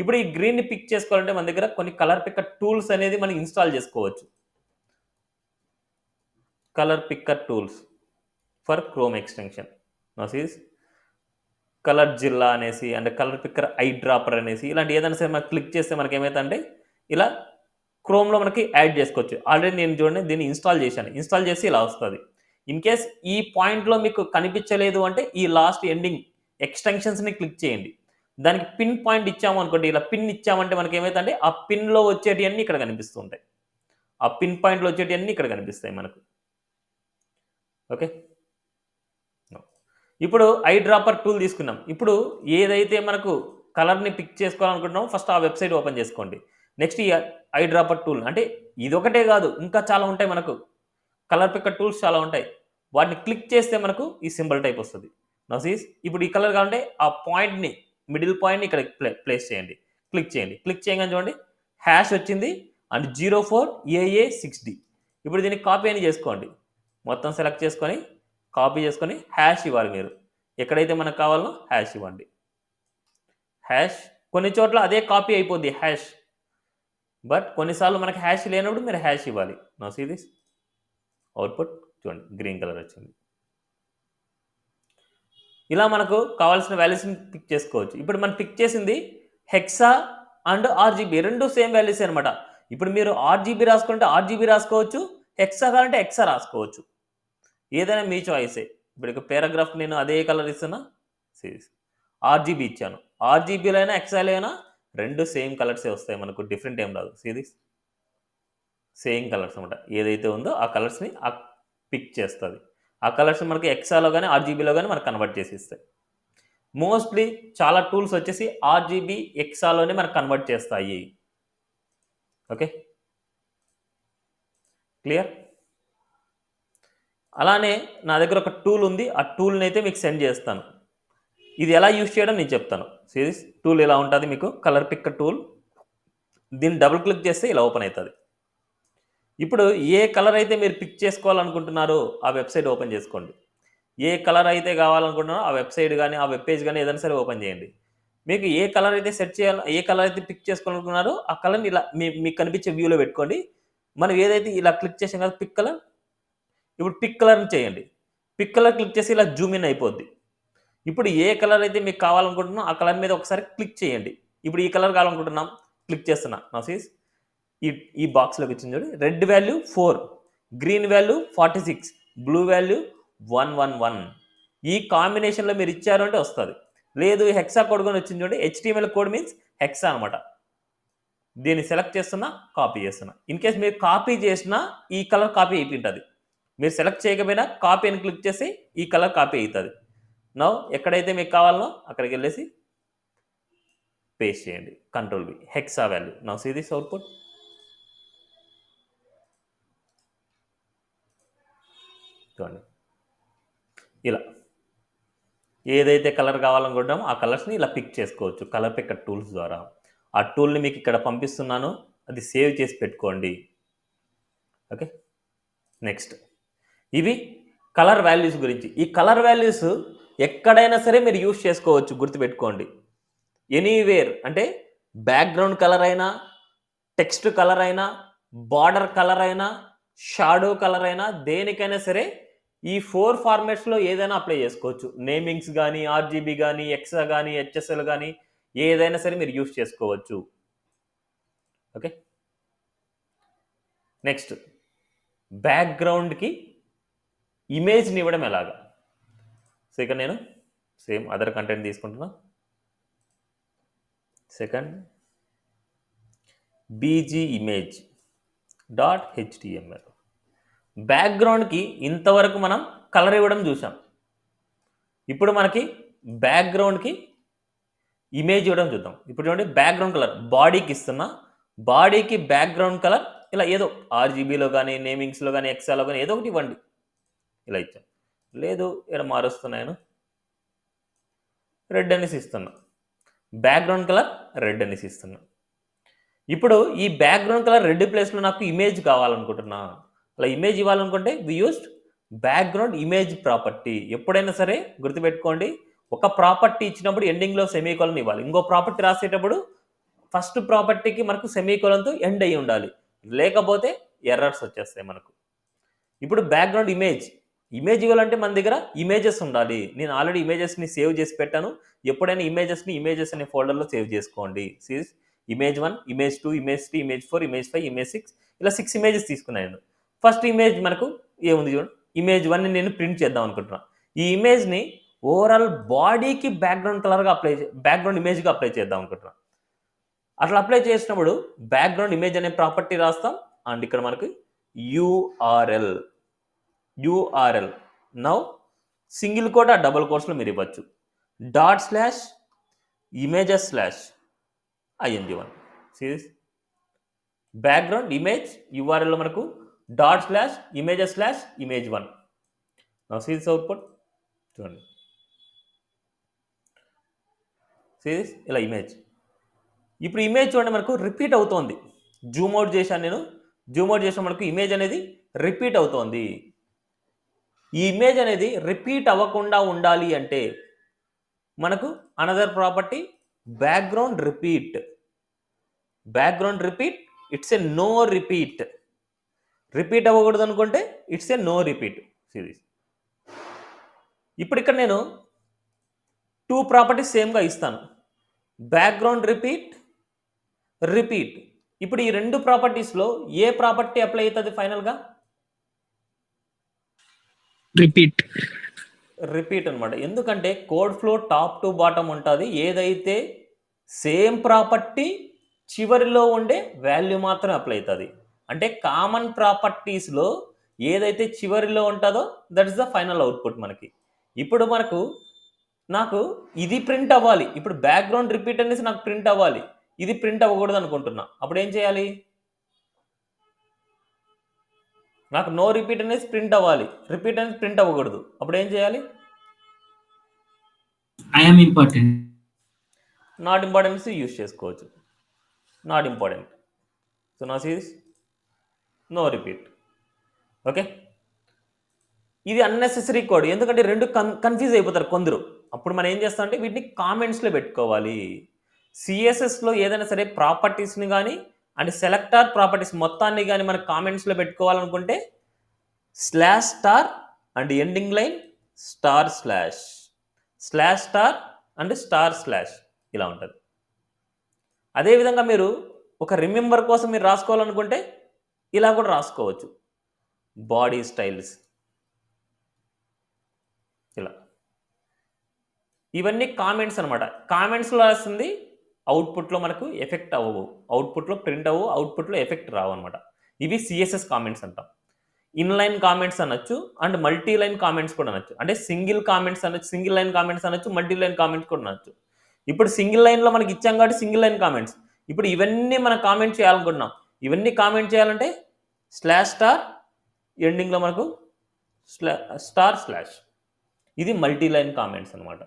Speaker 1: ఇప్పుడు ఈ గ్రీన్ని పిక్ చేసుకోవాలంటే మన దగ్గర కొన్ని కలర్ పిక్కర్ టూల్స్ అనేది మనం ఇన్స్టాల్ చేసుకోవచ్చు. Colour picker tools for chrome extension, colour జిల్లా అనేసి and colour picker I dropper అనేసి ఇలాంటి ఏదైనా సరే మనకు క్లిక్ చేస్తే మనకి ఏమవుతుందంటే ఇలా క్రోమ్లో మనకి యాడ్ చేసుకోవచ్చు. ఆల్రెడీ నేను చూడండి దీన్ని ఇన్స్టాల్ చేశాను, ఇన్స్టాల్ చేసి ఇలా వస్తుంది. ఇన్ కేస్ ఈ పాయింట్లో మీకు కనిపించలేదు అంటే ఈ లాస్ట్ ఎండింగ్ ఎక్స్టెన్షన్స్ని క్లిక్ చేయండి. దానికి పిన్ పాయింట్ ఇచ్చాము అనుకోండి, ఇలా పిన్ ఇచ్చామంటే మనకి ఏమవుతుందంటే ఆ పిన్లో వచ్చేటివన్నీ ఇక్కడ కనిపిస్తూ ఉంటాయి, ఆ పిన్ పాయింట్లో వచ్చేటివన్నీ ఇక్కడ కనిపిస్తాయి మనకు. ఓకే, ఇప్పుడు ఐ డ్రాపర్ టూల్ తీసుకున్నాం. ఇప్పుడు ఏదైతే మనకు కలర్ని పిక్ చేసుకోవాలనుకుంటున్నామో ఫస్ట్ ఆ వెబ్సైట్ ఓపెన్ చేసుకోండి. నెక్స్ట్ ఈ ఐ డ్రాపర్ టూల్ అంటే ఇదొకటే కాదు, ఇంకా చాలా ఉంటాయి మనకు కలర్ పిక్కర్ టూల్స్ చాలా ఉంటాయి. వాటిని క్లిక్ చేస్తే మనకు ఈ సింబల్ టైప్ వస్తుంది. ఇప్పుడు ఈ కలర్ కావాలంటే ఆ పాయింట్ని మిడిల్ పాయింట్ ఇక్కడ ప్లేస్ చేయండి, క్లిక్ చేయండి. క్లిక్ చేయగానే చూడండి హ్యాష్ వచ్చింది అండ్ 04AA6D. ఇప్పుడు దీన్ని కాపీ అని చేసుకోండి. మొత్తం సెలెక్ట్ చేసుకొని కాపీ చేసుకొని హ్యాష్ ఇవ్వాలి. మీరు ఎక్కడైతే మనకు కావాలో హ్యాష్ ఇవ్వండి. హ్యాష్ కొన్ని చోట్ల అదే కాపీ అయిపోద్ది హ్యాష్, బట్ కొన్నిసార్లు మనకి హ్యాష్ లేనప్పుడు మీరు హ్యాష్ ఇవ్వాలి. నౌ సీ దిస్ అవుట్పుట్ చూడండి, గ్రీన్ కలర్ వచ్చింది. ఇలా మనకు కావాల్సిన వాల్యూస్ని పిక్ చేసుకోవచ్చు. ఇప్పుడు మనం పిక్ చేసింది హెక్సా అండ్ ఆర్జీబీ, రెండు సేమ్ వాల్యూస్ అనమాట. ఇప్పుడు మీరు ఆర్జీబీ రాసుకుంటే ఆర్జీబీ రాసుకోవచ్చు, హెక్సా కావాలంటే హెక్సా రాసుకోవచ్చు, ఏదైనా మీ చాయిసే. ఇప్పుడు ఇక పారాగ్రాఫ్ నేను అదే కలర్ ఇస్తున్నా, ఆర్జీబీ ఇచ్చాను. ఆర్జీబీలో అయినా హెక్సాలో అయినా రెండు సేమ్ కలర్సే వస్తాయి మనకు, డిఫరెంట్ ఏం రాదు. సిరీస్ సేమ్ కలర్స్ అనమాట, ఏదైతే ఉందో ఆ కలర్స్ని పిక్ చేస్తుంది. ఆ కలర్స్ మనకి ఎక్సాలో కానీ ఆర్జీబీలో కానీ మనకు కన్వర్ట్ చేసి ఇస్తాయి. మోస్ట్లీ చాలా టూల్స్ వచ్చేసి ఆర్జీబీ ఎక్సాలోనే మనకు కన్వర్ట్ చేస్తాయి. Okay, clear? అలానే నా దగ్గర ఒక టూల్ ఉంది, ఆ టూల్ని అయితే మీకు సెండ్ చేస్తాను. ఇది ఎలా యూజ్ చేయడం నేను చెప్తాను. సిరీస్ టూల్ ఎలా ఉంటుంది మీకు, కలర్ పిక్ టూల్. దీన్ని డబుల్ క్లిక్ చేస్తే ఇలా ఓపెన్ అవుతుంది. ఇప్పుడు ఏ కలర్ అయితే మీరు పిక్ చేసుకోవాలనుకుంటున్నారో ఆ వెబ్సైట్ ఓపెన్ చేసుకోండి. ఏ కలర్ అయితే కావాలనుకుంటున్నారో ఆ వెబ్సైట్ కానీ ఆ వెబ్ పేజ్ కానీ ఏదైనా సరే ఓపెన్ చేయండి. మీకు ఏ కలర్ అయితే సెట్ చేయాలి, ఏ కలర్ అయితే పిక్ చేసుకోవాలనుకున్నారో ఆ కలర్ని ఇలా మీకు కనిపించే వ్యూలో పెట్టుకోండి. మనం ఏదైతే ఇలా క్లిక్ చేసాం కదా పిక్ కలర్, ఇప్పుడు పిక్ కలర్ని చేయండి. పిక్ కలర్ క్లిక్ చేసి ఇలా జూమ్ ఇన్ అయిపోద్ది. ఇప్పుడు ఏ కలర్ అయితే మీకు కావాలనుకుంటున్నా ఆ కలర్ మీద ఒకసారి క్లిక్ చేయండి. ఇప్పుడు ఈ కలర్ కావాలనుకుంటున్నాం, క్లిక్ చేస్తున్నా. నా సీస్ ఈ బాక్స్లోకి వచ్చింది చూడండి, red value 4, green value 46, blue value 111. ఈ కాంబినేషన్లో మీరు ఇచ్చారు అంటే వస్తుంది. లేదు హెక్సా కోడ్ కూడా వచ్చింది చూడండి, HTML కోడ్ మీన్స్ హెక్సా అనమాట. దీన్ని సెలెక్ట్ చేస్తున్నా, కాపీ చేస్తున్నా. ఇన్ కేస్ మీరు కాపీ చేసినా ఈ కలర్ కాపీ అయిపోయింటుంది. మీరు సెలెక్ట్ చేయకపోయినా కాపీ అని క్లిక్ చేసి ఈ కలర్ కాపీ అవుతుంది. నౌ ఎక్కడైతే మీకు కావాలనో అక్కడికి వెళ్ళేసి పేస్ట్ చేయండి, control V, hexa value. Now see this output. చూడండి ఇలా ఏదైతే కలర్ కావాలనుకుంటామో ఆ కలర్స్ని ఇలా పిక్ చేసుకోవచ్చు కలర్ పిక్కర్ టూల్స్ ద్వారా. ఆ టూల్ని మీకు ఇక్కడ పంపిస్తున్నాను, అది సేవ్ చేసి పెట్టుకోండి. ఓకే, నెక్స్ట్ ఇవి కలర్ వాల్యూస్ గురించి. ఈ కలర్ వాల్యూస్ ఎక్కడైనా సరే మీరు యూజ్ చేసుకోవచ్చు, గుర్తుపెట్టుకోండి. ఎనీవేర్ అంటే బ్యాక్గ్రౌండ్ కలర్ అయినా, టెక్స్ట్ కలర్ అయినా, బార్డర్ కలర్ అయినా, షాడో కలర్ అయినా, దేనికైనా సరే ఈ 4 ఫార్మాట్స్లో ఏదైనా అప్లై చేసుకోవచ్చు. నేమింగ్స్ కానీ, ఆర్జీబీ కానీ, ఎక్సా కానీ, హెచ్ఎస్ఎల్ కానీ, ఏదైనా సరే మీరు యూజ్ చేసుకోవచ్చు. ఓకే, నెక్స్ట్ బ్యాక్గ్రౌండ్కి ఇమేజ్ని ఇవ్వడం ఎలాగా. సో ఇక నేను సేమ్ అదర్ కంటెంట్ తీసుకుంటున్నా. Second BG image .html. బ్యాక్గ్రౌండ్కి ఇంతవరకు మనం కలర్ ఇవ్వడం చూసాం. ఇప్పుడు మనకి బ్యాక్గ్రౌండ్కి ఇమేజ్ ఇవ్వడం చూద్దాం. ఇప్పుడు చూడండి, బ్యాక్గ్రౌండ్ కలర్ బాడీకి ఇస్తున్నా, బాడీకి బ్యాక్గ్రౌండ్ కలర్ ఇలా ఏదో ఆర్జీబీలో కానీ, నేమింగ్స్లో కానీ, ఎక్సాలో కానీ ఏదో ఒకటి ఇవ్వండి. ఇలా ఇచ్చాం. లేదు ఇక్కడ మారుస్తున్నాను, రెడ్ అనేసి ఇస్తున్నా. బ్యాక్గ్రౌండ్ కలర్ రెడ్ అనేసి ఇస్తున్నా. ఇప్పుడు ఈ బ్యాక్గ్రౌండ్ కలర్ రెడ్ ప్లేస్లో నాకు ఇమేజ్ కావాలనుకుంటున్నా. అలా ఇమేజ్ ఇవ్వాలనుకుంటే we used background image property. ఎప్పుడైనా సరే గుర్తుపెట్టుకోండి, ఒక ప్రాపర్టీ ఇచ్చినప్పుడు ఎండింగ్లో సెమీకోలన్ ఇవ్వాలి. ఇంకో ప్రాపర్టీ రాసేటప్పుడు ఫస్ట్ ప్రాపర్టీకి మనకు సెమీకోలన్తో ఎండ్ అయ్యి ఉండాలి, లేకపోతే ఎర్రర్స్ వచ్చేస్తాయి మనకు. ఇప్పుడు బ్యాక్గ్రౌండ్ ఇమేజ్ ఇవ్వాలంటే మన దగ్గర ఇమేజెస్ ఉండాలి. నేను ఆల్రెడీ ఇమేజెస్ని సేవ్ చేసి పెట్టాను. ఎప్పుడైనా ఇమేజెస్ అనే ఫోల్డర్లో సేవ్ చేసుకోండి. Series image 1, image 2, image 3, image 4, image 5, image 6, ఇలా 6 ఇమేజెస్ తీసుకున్నాను. ఫస్ట్ ఇమేజ్ మనకు ఏముంది చూడండి, ఇమేజ్ 1ని నేను ప్రింట్ చేద్దాం అనుకుంటున్నాను. ఈ ఇమేజ్ని ఓవరాల్ బాడీకి బ్యాక్గ్రౌండ్ కలర్గా బ్యాక్గ్రౌండ్ ఇమేజ్గా అప్లై చేద్దాం అనుకుంటున్నాను. అట్లా అప్లై చేసినప్పుడు బ్యాక్గ్రౌండ్ ఇమేజ్ అనే ప్రాపర్టీ రాస్తాం. అండ్ ఇక్కడ మనకి యూఆర్ఎల్ నౌ సింగిల్ కోట్ ఆ డబుల్ కోట్స్లో మీరు ఇవ్వచ్చు. ./images/ing1 సిరీస్ బ్యాక్గ్రౌండ్ ఇమేజ్ యూఆర్ఎల్లో మనకు ./images/image1. నౌ సీరీస్ అవుట్పుట్ చూడండి. ఇలా ఇమేజ్. ఇప్పుడు ఇమేజ్ చూడండి మనకు రిపీట్ అవుతోంది. జూమ్ అవుట్ చేశాను నేను. జూమ్ అవుట్ చేసిన మనకు ఇమేజ్ అనేది రిపీట్ అవుతోంది. ఈ ఇమేజ్ అనేది రిపీట్ అవ్వకుండా ఉండాలి అంటే మనకు another property background repeat. Background repeat, it's a no repeat. Repeat అవ్వకూడదు అనుకుంటే it's a no repeat series. ఇప్పుడు ఇక్కడ నేను 2 ప్రాపర్టీస్ సేమ్గా ఇస్తాను. Background repeat, repeat. ఇప్పుడు ఈ 2 ప్రాపర్టీస్లో ఏ ప్రాపర్టీ అప్లై అవుతుంది ఫైనల్గా?
Speaker 3: రిపీట్.
Speaker 1: రిపీట్ అనమాట. ఎందుకంటే code flow top to bottom ఉంటుంది. ఏదైతే సేమ్ ప్రాపర్టీ చివరిలో ఉండే వాల్యూ మాత్రం అప్లై అవుతుంది. అంటే కామన్ ప్రాపర్టీస్లో ఏదైతే చివరిలో ఉంటుందో that is the final output మనకి. ఇప్పుడు నాకు ఇది ప్రింట్ అవ్వాలి. ఇప్పుడు బ్యాక్గ్రౌండ్ రిపీట్ అనేసి నాకు ప్రింట్ అవ్వాలి. ఇది ప్రింట్ అవ్వకూడదు అనుకుంటున్నా. అప్పుడు ఏం చేయాలి? నాకు నో రిపీట్ అనేసి ప్రింట్ అవ్వాలి. రిపీట్ అనేది ప్రింట్ అవ్వకూడదు. అప్పుడు ఏం చేయాలి?
Speaker 3: I'm important.
Speaker 1: Not importance use చేసుకోవచ్చు. Not important. సో నా సీరీస్ నో రిపీట్. ఓకే, ఇది అన్నెసెసరీ కోడ్. ఎందుకంటే 2 కన్ఫ్యూజ్ అయిపోతారు కొందరు. అప్పుడు మనం ఏం చేస్తామంటే వీటిని కామెంట్స్లో పెట్టుకోవాలి. సిఎస్ఎస్లో ఏదైనా సరే ప్రాపర్టీస్ని కానీ అండ్ సెలెక్టార్ ప్రాపర్టీస్ మొత్తాన్ని కానీ మనకు కామెంట్స్లో పెట్టుకోవాలనుకుంటే slash star and ending line star slash, slash star and star slash ఇలా ఉంటుంది. అదేవిధంగా మీరు ఒక రిమెంబర్ కోసం మీరు రాసుకోవాలనుకుంటే ఇలా కూడా రాసుకోవచ్చు. బాడీ స్టైల్స్ ఇలా, ఇవన్నీ కామెంట్స్ అనమాట. కామెంట్స్లో రాస్తుంది అవుట్పుట్లో మనకు ఎఫెక్ట్ అవ్వవు, అవుట్పుట్లో ప్రింట్ అవ్వవు, అవుట్పుట్లో ఎఫెక్ట్ రావు అనమాట. ఇవి సిఎస్ఎస్ కామెంట్స్ అంటాం. ఇన్లైన్ కామెంట్స్ అనొచ్చు అండ్ మల్టీ లైన్ కామెంట్స్ కూడా అనొచ్చు. అంటే సింగిల్ కామెంట్స్ అనొచ్చు, సింగిల్ లైన్ కామెంట్స్ అనొచ్చు, మల్టీ లైన్ కామెంట్స్ కూడా అనొచ్చు. ఇప్పుడు సింగిల్ లైన్లో మనకి ఇచ్చాం కాబట్టి సింగిల్ లైన్ కామెంట్స్. ఇప్పుడు ఇవన్నీ మనం కామెంట్ చేయాలనుకుంటున్నాం. ఇవన్నీ కామెంట్ చేయాలంటే స్లాష్ స్టార్ ఎండింగ్లో మనకు స్టార్ స్లాష్. ఇది మల్టీ లైన్ కామెంట్స్ అనమాట.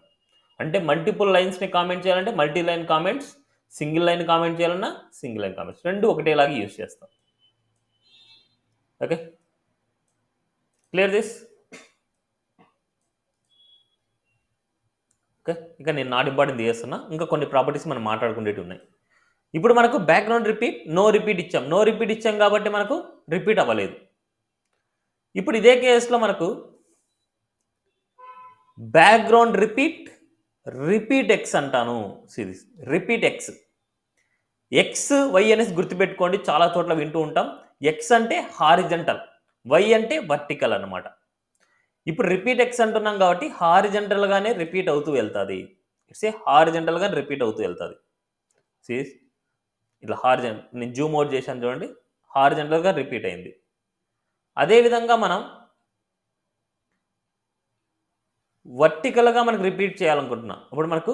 Speaker 1: అంటే మల్టిపుల్ లైన్స్ని కామెంట్ చేయాలంటే multi line comments, single line comment చేయాలన్నా సింగిల్ లైన్ కామెంట్స్, రెండు ఒకటేలాగా యూజ్ చేస్తాం. Okay, clear this? ఓకే, ఇక నేను నాట్ ఇంపార్టెంట్ చేస్తున్నా. ఇంకా కొన్ని ప్రాపర్టీస్ మనం మాట్లాడుకునేవి ఉన్నాయి. ఇప్పుడు మనకు బ్యాక్గ్రౌండ్ రిపీట్, నో రిపీట్ ఇచ్చాం. నో రిపీట్ ఇచ్చాం కాబట్టి మనకు రిపీట్ అవ్వలేదు. ఇప్పుడు ఇదే కేసులో మనకు బ్యాక్గ్రౌండ్ రిపీట్, రిపీట్ ఎక్స్ అంటాను series. Repeat X, X Y అనేసి గుర్తుపెట్టుకోండి, చాలా చోట్ల వింటూ ఉంటాం. ఎక్స్ అంటే హారిజంటల్, వై అంటే వర్టికల్ అన్నమాట. ఇప్పుడు రిపీట్ ఎక్స్ అంటున్నాం కాబట్టి హారిజంటల్గానే రిపీట్ అవుతూ వెళ్తుంది. ఇట్స్ ఏ హారిజంటల్గా రిపీట్ అవుతూ వెళ్తుంది సిరీస్. ఇట్లా హారిజంటల్, నేను జూమ్ అవుట్ చేశాను చూడండి, హారిజంటల్గా రిపీట్ అయింది. అదేవిధంగా మనం వర్టికల్గా మనకు రిపీట్ చేయాలనుకుంటున్నాం. అప్పుడు మనకు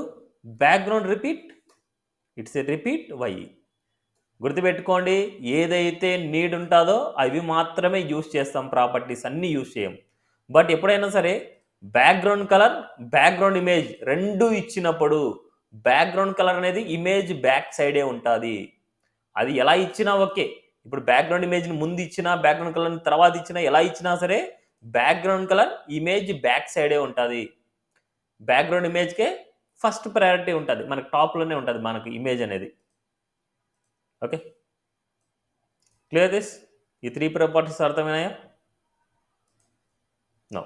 Speaker 1: background repeat, it's a repeat Y. గుర్తుపెట్టుకోండి, ఏదైతే నీడ్ ఉంటుందో అవి మాత్రమే యూజ్ చేస్తాం, ప్రాపర్టీస్ అన్నీ యూజ్ చేయం. బట్ ఎప్పుడైనా సరే బ్యాక్గ్రౌండ్ కలర్, బ్యాక్గ్రౌండ్ ఇమేజ్ రెండు ఇచ్చినప్పుడు బ్యాక్గ్రౌండ్ కలర్ అనేది ఇమేజ్ బ్యాక్ సైడే ఉంటుంది. అది ఎలా ఇచ్చినా ఓకే. ఇప్పుడు బ్యాక్గ్రౌండ్ ఇమేజ్ని ముందు ఇచ్చినా, బ్యాక్గ్రౌండ్ కలర్ని తర్వాత ఇచ్చినా, ఎలా ఇచ్చినా సరే బ్యాక్గ్రౌండ్ కలర్ ఇమేజ్ బ్యాక్ సైడే ఉంటుంది. బ్యాక్గ్రౌండ్ ఇమేజ్కే ఫస్ట్ ప్రయారిటీ ఉంటుంది, మనకు టాప్లోనే ఉంటుంది మనకు ఇమేజ్ అనేది. Okay, clear this? ఈ 3 ప్రాపర్టీస్ అర్థమైనాయా? నో.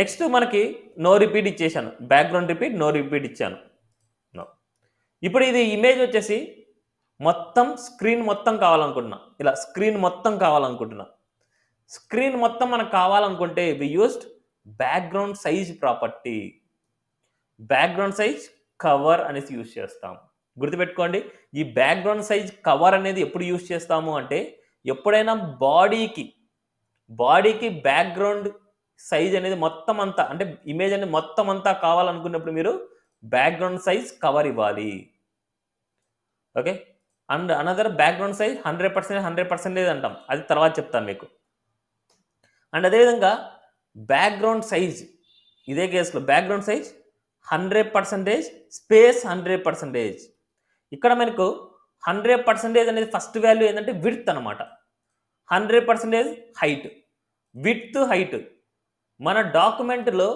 Speaker 1: నెక్స్ట్ మనకి నో రిపీట్ ఇచ్చేసాను, బ్యాక్గ్రౌండ్ రిపీట్, నో రిపీట్ ఇచ్చాను. నో. ఇప్పుడు ఇది ఇమేజ్ వచ్చేసి మొత్తం స్క్రీన్ మొత్తం కావాలనుకుంటున్నా, ఇలా స్క్రీన్ మొత్తం కావాలనుకుంటున్నా. స్క్రీన్ మొత్తం మనకు కావాలనుకుంటే we used background size property. Background size cover అనేసి యూజ్ చేస్తాం. గుర్తుపెట్టుకోండి, ఈ బ్యాక్గ్రౌండ్ సైజ్ కవర్ అనేది ఎప్పుడు యూజ్ చేస్తాము అంటే ఎప్పుడైనా బాడీకి బ్యాక్గ్రౌండ్ సైజ్ అనేది మొత్తం అంతా, అంటే ఇమేజ్ అనేది మొత్తం అంతా కావాలనుకున్నప్పుడు మీరు బ్యాక్గ్రౌండ్ సైజ్ కవర్ ఇవ్వాలి. Okay, and another background size 100% అంటాం, అది తర్వాత చెప్తాను మీకు. అండ్ అదేవిధంగా బ్యాక్గ్రౌండ్ సైజ్, ఇదే కేసులో బ్యాక్గ్రౌండ్ సైజ్ 100%, స్పేస్ 100%. ఇక్కడ మనకు 100% అనేది ఫస్ట్ వాల్యూ ఏంటంటే విడ్త్ అనమాట. 100% హైట్. Width, height. మన డాక్యుమెంట్లో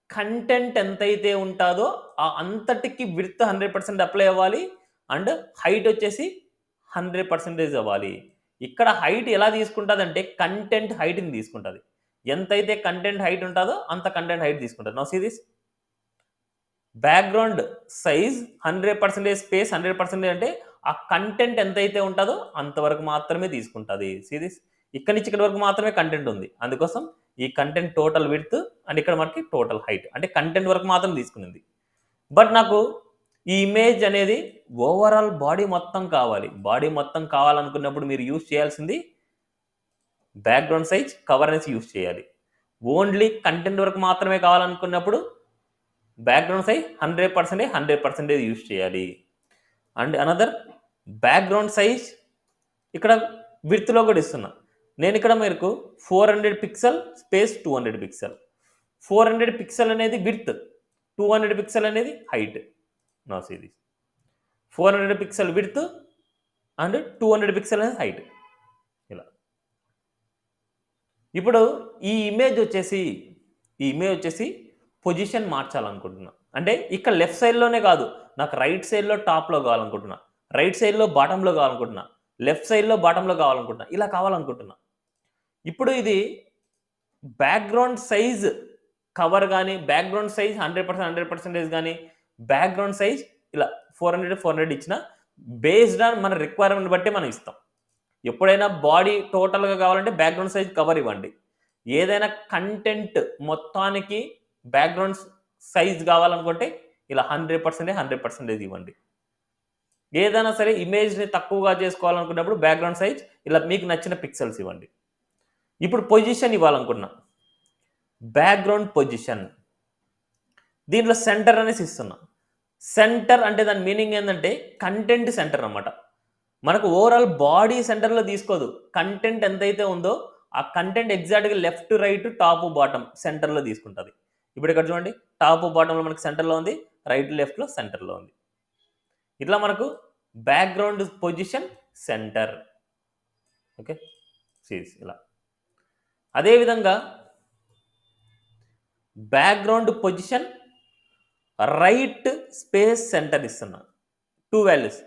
Speaker 1: కంటెంట్ ఎంతైతే ఉంటుందో ఆ అంతటికి విడ్త్ 100% అప్లై అవ్వాలి అండ్ హైట్ వచ్చేసి 100% అవ్వాలి. ఇక్కడ హైట్ ఎలా తీసుకుంటుందంటే కంటెంట్ హైట్ని తీసుకుంటుంది. ఎంతైతే కంటెంట్ హైట్ ఉంటుందో అంత కంటెంట్ హైట్ తీసుకుంటుంది. Now see this background size 100%, space 100% అంటే ఆ కంటెంట్ ఎంతైతే ఉంటుందో అంతవరకు మాత్రమే తీసుకుంటుంది. సీ దిస్ ఇక్కడి నుంచి ఇక్కడి వరకు మాత్రమే కంటెంట్ ఉంది. అందుకోసం ఈ కంటెంట్ టోటల్ విడ్త్ అండ్ ఇక్కడ మనకి టోటల్ హైట్ అంటే కంటెంట్ వరకు మాత్రం తీసుకునింది. బట్ నాకు ఈ ఇమేజ్ అనేది ఓవరాల్ బాడీ మొత్తం కావాలి. బాడీ మొత్తం కావాలనుకున్నప్పుడు మీరు యూజ్ చేయాల్సింది బ్యాక్గ్రౌండ్ సైజ్, కవర్ అనేసి యూజ్ చేయాలి. ఓన్లీ కంటెంట్ వరకు మాత్రమే కావాలనుకున్నప్పుడు బ్యాక్గ్రౌండ్ సైజ్ 100% యూజ్ చేయాలి. అండ్ అనదర్ బ్యాక్గ్రౌండ్ సైజ్ ఇక్కడ విడ్త్లో కూడా ఇస్తున్నా. నేను ఇక్కడ మీకు 400 పిక్సెల్ స్పేస్ 200 పిక్సెల్. 400 పిక్సెల్ అనేది విడ్త్, 200 పిక్సెల్ అనేది హైట్. నా ఇది 400 పిక్సెల్ విడ్త్ అండ్ 200 పిక్సెల్ అనేది హైట్. ఇలా ఇప్పుడు ఈ ఇమేజ్ వచ్చేసి పొజిషన్ మార్చాలనుకుంటున్నా. అంటే ఇక్కడ లెఫ్ట్ సైడ్లోనే కాదు, నాకు రైట్ సైడ్లో టాప్లో కావాలనుకుంటున్నా, రైట్ సైడ్లో బాటంలో కావాలనుకుంటున్నా, లెఫ్ట్ సైడ్లో బాటంలో కావాలనుకుంటున్నా, ఇలా కావాలనుకుంటున్నా. ఇప్పుడు ఇది బ్యాక్గ్రౌండ్ సైజ్ కవర్ కానీ, బ్యాక్గ్రౌండ్ సైజ్ 100% కానీ, బ్యాక్గ్రౌండ్ సైజ్ ఇలా 400 ఇచ్చిన బేస్డ్ ఆన్ మన రిక్వైర్మెంట్ బట్టి మనం ఇస్తాం. ఎప్పుడైనా బాడీ టోటల్గా కావాలంటే బ్యాక్గ్రౌండ్ సైజ్ కవర్ ఇవ్వండి. ఏదైనా కంటెంట్ మొత్తానికి బ్యాక్గ్రౌండ్ సైజ్ కావాలనుకుంటే ఇలా 100% ఇవ్వండి. ఏదైనా సరే ఇమేజ్ని తక్కువగా చేసుకోవాలనుకున్నప్పుడు బ్యాక్గ్రౌండ్ సైజ్ ఇలా మీకు నచ్చిన పిక్సెల్స్ ఇవ్వండి. ఇప్పుడు పొజిషన్ ఇవ్వాలనుకున్నా, బ్యాక్గ్రౌండ్ పొజిషన్ దీంట్లో సెంటర్ అనేసి ఇస్తున్నా. సెంటర్ అంటే దాని మీనింగ్ ఏంటంటే కంటెంట్ సెంటర్ అన్నమాట. మనకు ఓవరాల్ బాడీ సెంటర్లో తీసుకోదు, కంటెంట్ ఎంతైతే ఉందో ఆ కంటెంట్ ఎగ్జాక్ట్గా లెఫ్ట్, రైట్, టాప్, బాటమ్ సెంటర్లో తీసుకుంటుంది. ఇప్పుడు ఇక్కడ చూడండి, టాప్ బాటంలో మనకి సెంటర్లో ఉంది, రైట్ లెఫ్ట్లో సెంటర్లో ఉంది. ఇట్లా మనకు బ్యాక్గ్రౌండ్ పొజిషన్ సెంటర్. ఓకే, ఇలా. అదేవిధంగా background position right space centre ఇస్తున్నా. 2 వాల్యూస్,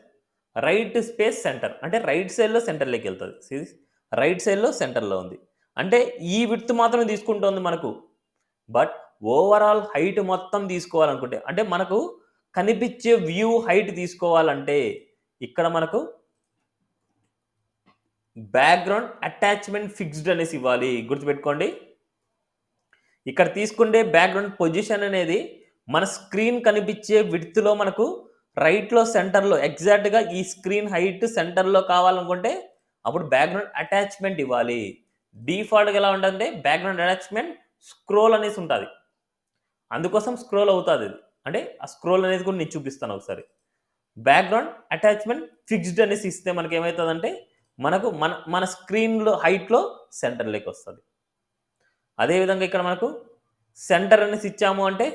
Speaker 1: రైట్ స్పేస్ సెంటర్ అంటే రైట్ సైడ్లో సెంటర్లోకి వెళ్తుంది. రైట్ సైడ్లో సెంటర్లో ఉంది అంటే ఈ విడ్త్ మాత్రమే తీసుకుంటుంది మనకు. బట్ ఓవరాల్ హైట్ మొత్తం తీసుకోవాలనుకుంటే, అంటే మనకు కనిపించే వ్యూ హైట్ తీసుకోవాలంటే ఇక్కడ మనకు బ్యాక్గ్రౌండ్ అటాచ్మెంట్ ఫిక్స్డ్ అనేసి ఇవ్వాలి. గుర్తుపెట్టుకోండి, ఇక్కడ తీసుకుంటే బ్యాక్గ్రౌండ్ పొజిషన్ అనేది మన స్క్రీన్ కనిపించే విడ్త్లో మనకు రైట్లో సెంటర్లో ఎగ్జాక్ట్గా ఈ స్క్రీన్ హైట్ సెంటర్లో కావాలనుకుంటే అప్పుడు బ్యాక్గ్రౌండ్ అటాచ్మెంట్ ఇవ్వాలి. డిఫాల్ట్గా ఎలా ఉంటుంది, బ్యాక్గ్రౌండ్ అటాచ్మెంట్ స్క్రోల్ అనేసి ఉంటుంది. అందుకోసం స్క్రోల్ అవుతుంది ఇది. అంటే ఆ స్క్రోల్ అనేది కూడా నేను చూపిస్తాను ఒకసారి. బ్యాక్గ్రౌండ్ అటాచ్మెంట్ ఫిక్స్డ్ అనేసి ఇస్తే మనకి ఏమవుతుందంటే మనకు మన స్క్రీన్లో హైట్లో సెంటర్లోకి వస్తుంది. అదేవిధంగా ఇక్కడ మనకు సెంటర్ అనేసి ఇచ్చాము అంటే,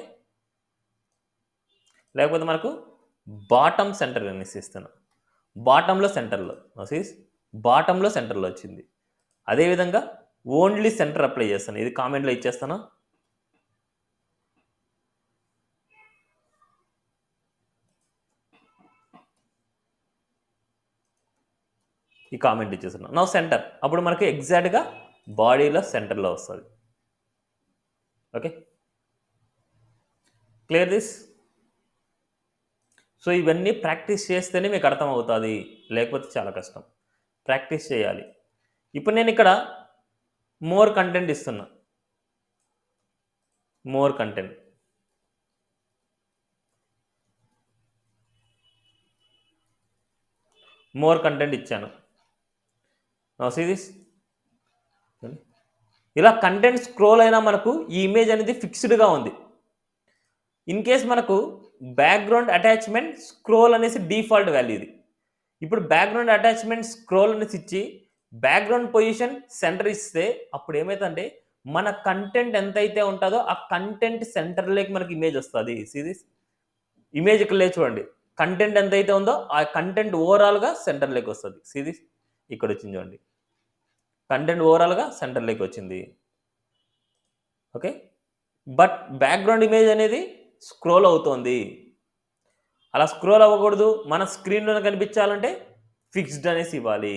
Speaker 1: లేకపోతే మనకు బాటమ్ సెంటర్ అనేసి ఇస్తున్నాం. బాటంలో సెంటర్లో వచ్చింది. అదేవిధంగా ఓన్లీ సెంటర్ అప్లై చేస్తాను. ఇది కామెంట్లో ఇచ్చేస్తాను. ఈ కామెంట్ ఇచ్చేస్తున్నాను. నా సెంటర్ అప్పుడు మనకి ఎగ్జాక్ట్గా బాడీలో సెంటర్లో వస్తుంది. Okay, clear this. సో ఇవన్నీ ప్రాక్టీస్ చేస్తేనే మీకు అర్థమవుతుంది, లేకపోతే చాలా కష్టం. ప్రాక్టీస్ చేయాలి. ఇప్పుడు నేను ఇక్కడ మోర్ కంటెంట్ ఇస్తున్నా. మోర్ కంటెంట్ ఇచ్చాను. See this. ఇలా కంటెంట్ స్క్రోల్ అయినా మనకు ఈ ఇమేజ్ అనేది ఫిక్స్డ్గా ఉంది. ఇన్ కేస్ మనకు బ్యాక్గ్రౌండ్ అటాచ్మెంట్ స్క్రోల్ అనేసి డిఫాల్ట్ వాల్యూ ఇది. ఇప్పుడు బ్యాక్గ్రౌండ్ అటాచ్మెంట్ స్క్రోల్ అనేసి ఇచ్చి బ్యాక్గ్రౌండ్ పొజిషన్ సెంటర్ ఇస్తే అప్పుడు ఏమవుతుందంటే మన కంటెంట్ ఎంతైతే ఉంటుందో ఆ కంటెంట్ సెంటర్లోకి మనకి ఇమేజ్ వస్తుంది. సిరీస్ ఇమేజ్ ఇక్కడ లేదు చూడండి, కంటెంట్ ఎంతైతే ఉందో ఆ కంటెంట్ ఓవరాల్గా సెంటర్లోకి వస్తుంది. సిరీస్ ఇక్కడ వచ్చింది చూడండి, కంటెంట్ ఓవరాల్గా సెంటర్లోకి వచ్చింది. ఓకే, బట్ బ్యాక్గ్రౌండ్ ఇమేజ్ అనేది స్క్రోల్ అవుతోంది. అలా స్క్రోల్ అవ్వకూడదు, మన స్క్రీన్లో కనిపించాలంటే ఫిక్స్డ్ అనేసి ఇవ్వాలి.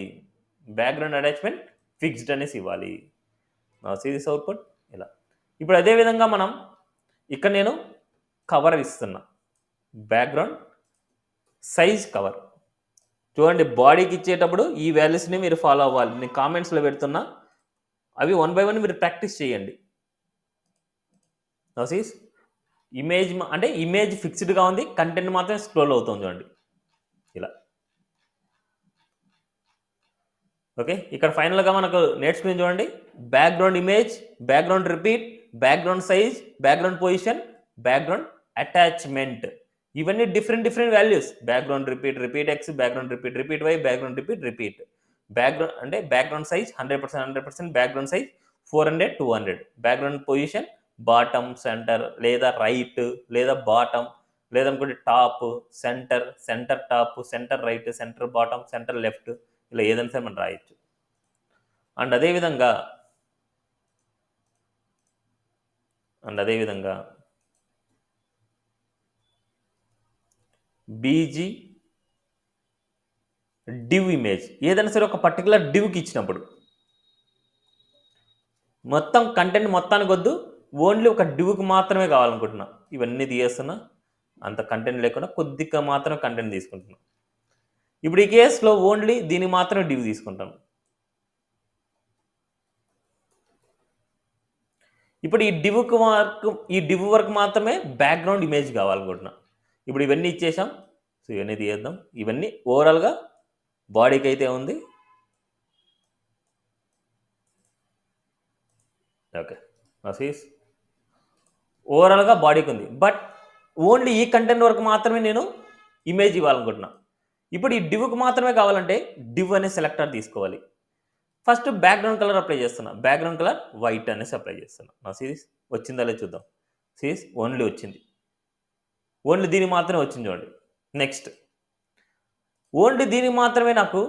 Speaker 1: బ్యాక్గ్రౌండ్ అటాచ్మెంట్ ఫిక్స్డ్ అనేసి ఇవ్వాలి. సిరీస్ అవుట్పుట్ ఇలా. ఇప్పుడు అదేవిధంగా మనం ఇక్కడ నేను కవర్ ఇస్తున్నా, బ్యాక్గ్రౌండ్ సైజ్ కవర్. చూడండి, బాడీకి ఇచ్చేటప్పుడు ఈ వాల్యూస్ని మీరు ఫాలో అవ్వాలి. నేను కామెంట్స్లో పెడుతున్నా, అవి 1 by 1 మీరు ప్రాక్టీస్ చేయండి. సిరీస్ ఇమేజ్ అంటే ఇమేజ్ ఫిక్స్డ్గా ఉంది, కంటెంట్ మాత్రం స్క్రోల్ అవుతుంది చూడండి ఇలా. ఓకే, ఇక్కడ ఫైనల్గా మనకు నేర్చుకుని చూడండి, background image, background repeat, background size, background position, background attachment. ఇవన్నీ different values. Background repeat, repeat X, background repeat, repeat Y, background repeat, repeat. Background అంటే background size 100%, background size 400, 200. Background position bottom, centre లేదా రైట్ లేదా బాటమ్, లేదనుకోండి top, centre top, centre right, centre bottom, centre left, ఇలా ఏదైనా సరే మనం రాయొచ్చు. అండ్ అదేవిధంగా బీజీ డివ్ ఇమేజ్, ఏదైనా సరే ఒక పర్టికులర్ డివ్కి ఇచ్చినప్పుడు మొత్తం కంటెంట్ మొత్తానికి వద్దు, ఓన్లీ ఒక డివ్కి మాత్రమే కావాలనుకుంటున్నా. ఇవన్నీ తీయేస్తున్నా, అంత కంటెంట్ లేకుండా కొద్దిగా మాత్రం కంటెంట్ తీసుకుంటున్నా. ఇప్పుడు ఈ కేసులో ఓన్లీ దీన్ని మాత్రమే డివ్ తీసుకుంటాను. ఇప్పుడు ఈ డివ్ వరకు మాత్రమే బ్యాక్గ్రౌండ్ ఇమేజ్ కావాలనుకుంటున్నా. ఇప్పుడు ఇవన్నీ ఇచ్చేసాం, సో ఇవన్నీ తీయేద్దాం. ఇవన్నీ ఓవరాల్గా బాడీకి అయితే ఉంది. ఓకే, ఓవరాల్గా బాడీకి ఉంది, బట్ ఓన్లీ ఈ కంటెంట్ వరకు మాత్రమే నేను ఇమేజ్ ఇవ్వాలనుకుంటున్నా. ఇప్పుడు ఈ డివ్కి మాత్రమే కావాలంటే డివ్ అనే సెలెక్టర్ తీసుకోవాలి. ఫస్ట్ బ్యాక్గ్రౌండ్ కలర్ అప్లై చేస్తున్నా, బ్యాక్గ్రౌండ్ కలర్ వైట్ అనేసి అప్లై చేస్తున్నా. నా సిరీస్ వచ్చిందా లేదు చూద్దాం. సిరీస్ ఓన్లీ వచ్చింది, ఓన్లీ దీనికి మాత్రమే వచ్చింది చూడండి. నెక్స్ట్ ఓన్లీ దీనికి మాత్రమే నాకు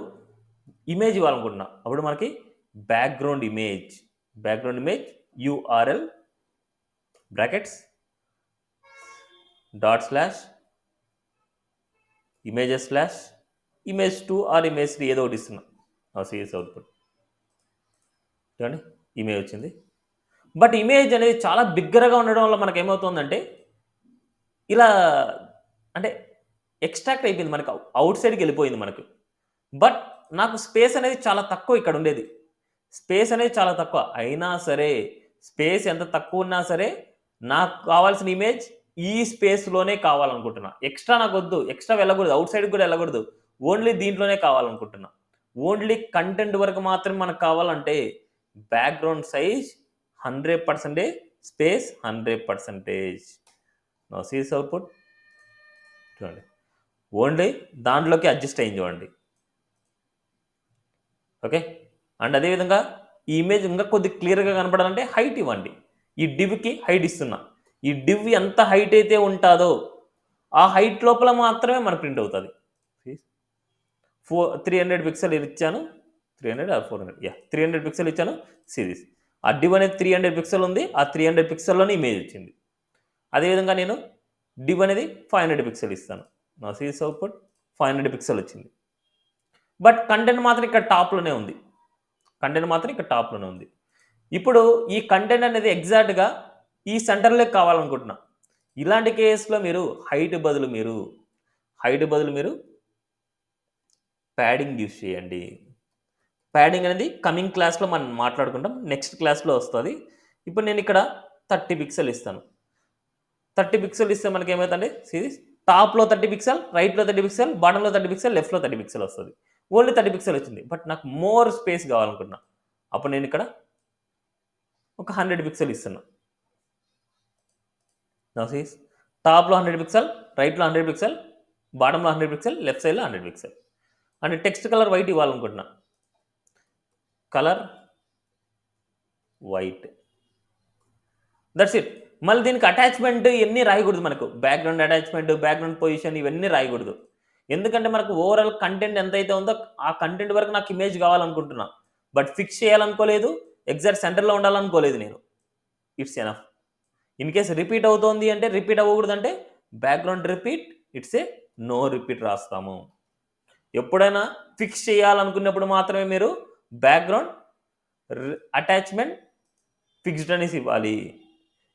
Speaker 1: ఇమేజ్ ఇవ్వాలనుకుంటున్నా. అప్పుడు మనకి background image URL brackets /images/image2 or image3 ఏదో ఒకటి ఇస్తున్నా. సిరీస్ అవుట్పుట్ చూడండి, ఇమేజ్ వచ్చింది. బట్ ఇమేజ్ అనేది చాలా బిగ్గరగా ఉండడం వల్ల మనకు ఏమవుతుందంటే ఇలా అంటే ఎక్స్ట్రాక్ట్ అయిపోయింది, మనకు అవుట్ సైడ్కి వెళ్ళిపోయింది మనకు. బట్ నాకు స్పేస్ అనేది చాలా తక్కువ ఇక్కడ ఉండేది. స్పేస్ అనేది చాలా తక్కువ అయినా సరే, స్పేస్ ఎంత తక్కువ ఉన్నా సరే నాకు కావాల్సిన ఇమేజ్ ఈ స్పేస్లోనే కావాలనుకుంటున్నా. ఎక్స్ట్రా నాకు వద్దు, ఎక్స్ట్రా వెళ్ళకూడదు, అవుట్ సైడ్కి కూడా వెళ్ళకూడదు, ఓన్లీ దీంట్లోనే కావాలనుకుంటున్నా. ఓన్లీ కంటెంట్ వరకు మాత్రమే మనకు కావాలంటే background size 100%, space 100%. Series output చూడండి, ఓన్లీ దాంట్లోకి అడ్జస్ట్ అయింది చూడండి. ఓకే, అండ్ అదేవిధంగా ఈ ఇమేజ్ ఇంకా కొద్ది క్లియర్గా కనపడాలంటే హైట్ ఇవ్వండి. ఈ డివ్కి హైట్ ఇస్తున్నా. ఈ డివ్ ఎంత హైట్ అయితే ఉంటుందో ఆ హైట్ లోపల మాత్రమే మన ప్రింట్ అవుతుంది. 300 పిక్సెల్ ఇచ్చాను, 300 or 400, 300 పిక్సెల్ ఇచ్చాను. సిరీస్ ఆ డివ్ అనేది 300 పిక్సెల్ ఉంది, ఆ 300 పిక్సెల్లోనే ఇమేజ్ వచ్చింది. అదేవిధంగా నేను డివ్ అనేది 500 పిక్సెల్ ఇస్తాను. నా సిరీస్ అవుట్పుట్ 500 పిక్సెల్ వచ్చింది. బట్ కంటెంట్ మాత్రం ఇక్కడ టాప్లోనే ఉంది. ఇప్పుడు ఈ కంటెంట్ అనేది ఎగ్జాక్ట్గా ఈ సెంటర్లోకి కావాలనుకుంటున్నా. ఇలాంటి కేసులో మీరు హైట్ బదులు మీరు ప్యాడింగ్ యూస్ చేయండి. ప్యాడింగ్ అనేది కమింగ్ క్లాస్లో మనం మాట్లాడుకుంటాం, నెక్స్ట్ క్లాస్లో వస్తుంది. ఇప్పుడు నేను ఇక్కడ 30 పిక్సెల్ ఇస్తాను. 30 పిక్సెల్ ఇస్తే మనకి ఏమవుతుందంటే సిరీస్ టాప్లో 30 పిక్సెల్, రైట్లో 30 పిక్సెల్, బాటంలో 30 పిక్సెల్, లెఫ్ట్లో 30 పిక్సెల్ వస్తుంది. ఓన్లీ 30 పిక్సెల్ వచ్చింది, బట్ నాకు మోర్ స్పేస్ కావాలనుకుంటున్నా. అప్పుడు నేను ఇక్కడ ఒక 100 పిక్సెల్ ఇస్తున్నా. నా సిరీస్ టాప్లో 100 పిక్సెల్, రైట్లో 100 పిక్సెల్, బాటంలో 100 పిక్సెల్, లెఫ్ట్ సైడ్లో 100 pixel. And text colour white ఇవ్వాలనుకుంటున్నా. Colour white that's it. మళ్ళీ దీనికి అటాచ్మెంట్ ఇవన్నీ రాయకూడదు, మనకు బ్యాక్గ్రౌండ్ అటాచ్మెంట్, బ్యాక్గ్రౌండ్ పొజిషన్ ఇవన్నీ రాయకూడదు. ఎందుకంటే మనకు ఓవరాల్ కంటెంట్ ఎంతైతే ఉందో ఆ కంటెంట్ వరకు నాకు ఇమేజ్ కావాలనుకుంటున్నా, బట్ ఫిక్స్ చేయాలనుకోలేదు, ఎగ్జాక్ట్ సెంటర్లో ఉండాలనుకోలేదు నేను. It's enough. In case repeat అవుతోంది అంటే, రిపీట్ అవ్వకూడదంటే background repeat, it's a no repeat రాస్తాము. ఎప్పుడైనా ఫిక్స్ చేయాలనుకున్నప్పుడు మాత్రమే మీరు బ్యాక్గ్రౌండ్ అటాచ్మెంట్ ఫిక్స్డ్ అనేసి ఇవ్వాలి.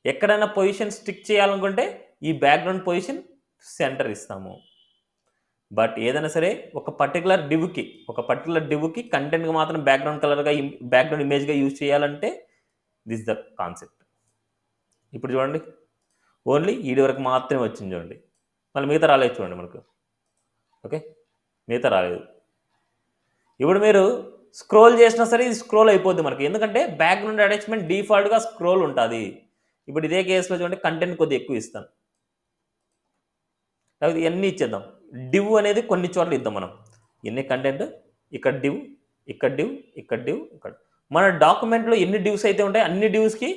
Speaker 1: ఎక్కడైనా పొజిషన్ స్టిక్ చేయాలనుకుంటే ఈ బ్యాక్గ్రౌండ్ పొజిషన్ సెంటర్ ఇస్తాము. బట్ ఏదైనా సరే ఒక పర్టికులర్ డివ్కి కంటెంట్గా మాత్రం బ్యాక్గ్రౌండ్ కలర్గా, బ్యాక్గ్రౌండ్ ఇమేజ్గా యూజ్ చేయాలంటే దిస్ ద కాన్సెప్ట్. ఇప్పుడు చూడండి, ఓన్లీ ఈడి వరకు మాత్రమే వచ్చింది చూడండి, మళ్ళీ మిగతా రాలేదు చూడండి మనకు. ఓకే, మిగతా రాలేదు. ఇప్పుడు మీరు స్క్రోల్ చేసినా సరే ఇది స్క్రోల్ అయిపోద్ది మనకి, ఎందుకంటే బ్యాక్గ్రౌండ్ అటాచ్మెంట్ డిఫాల్ట్గా స్క్రోల్ ఉంటుంది. ఇప్పుడు ఇదే కేసులో చూడండి, కంటెంట్ కొద్దిగా ఎక్కువ ఇస్తాను, లేకపోతే ఇవన్నీ ఇచ్చేద్దాం. డివ్ అనేది కొన్ని చోట్ల ఇద్దాం మనం. ఎన్ని కంటెంట్, ఇక్కడ డివ్, ఇక్కడ డివ్, ఇక్కడ డివ్, ఇక్కడ. మన డాక్యుమెంట్లో ఎన్ని డివ్స్ అయితే ఉంటాయి అన్ని డివ్స్కి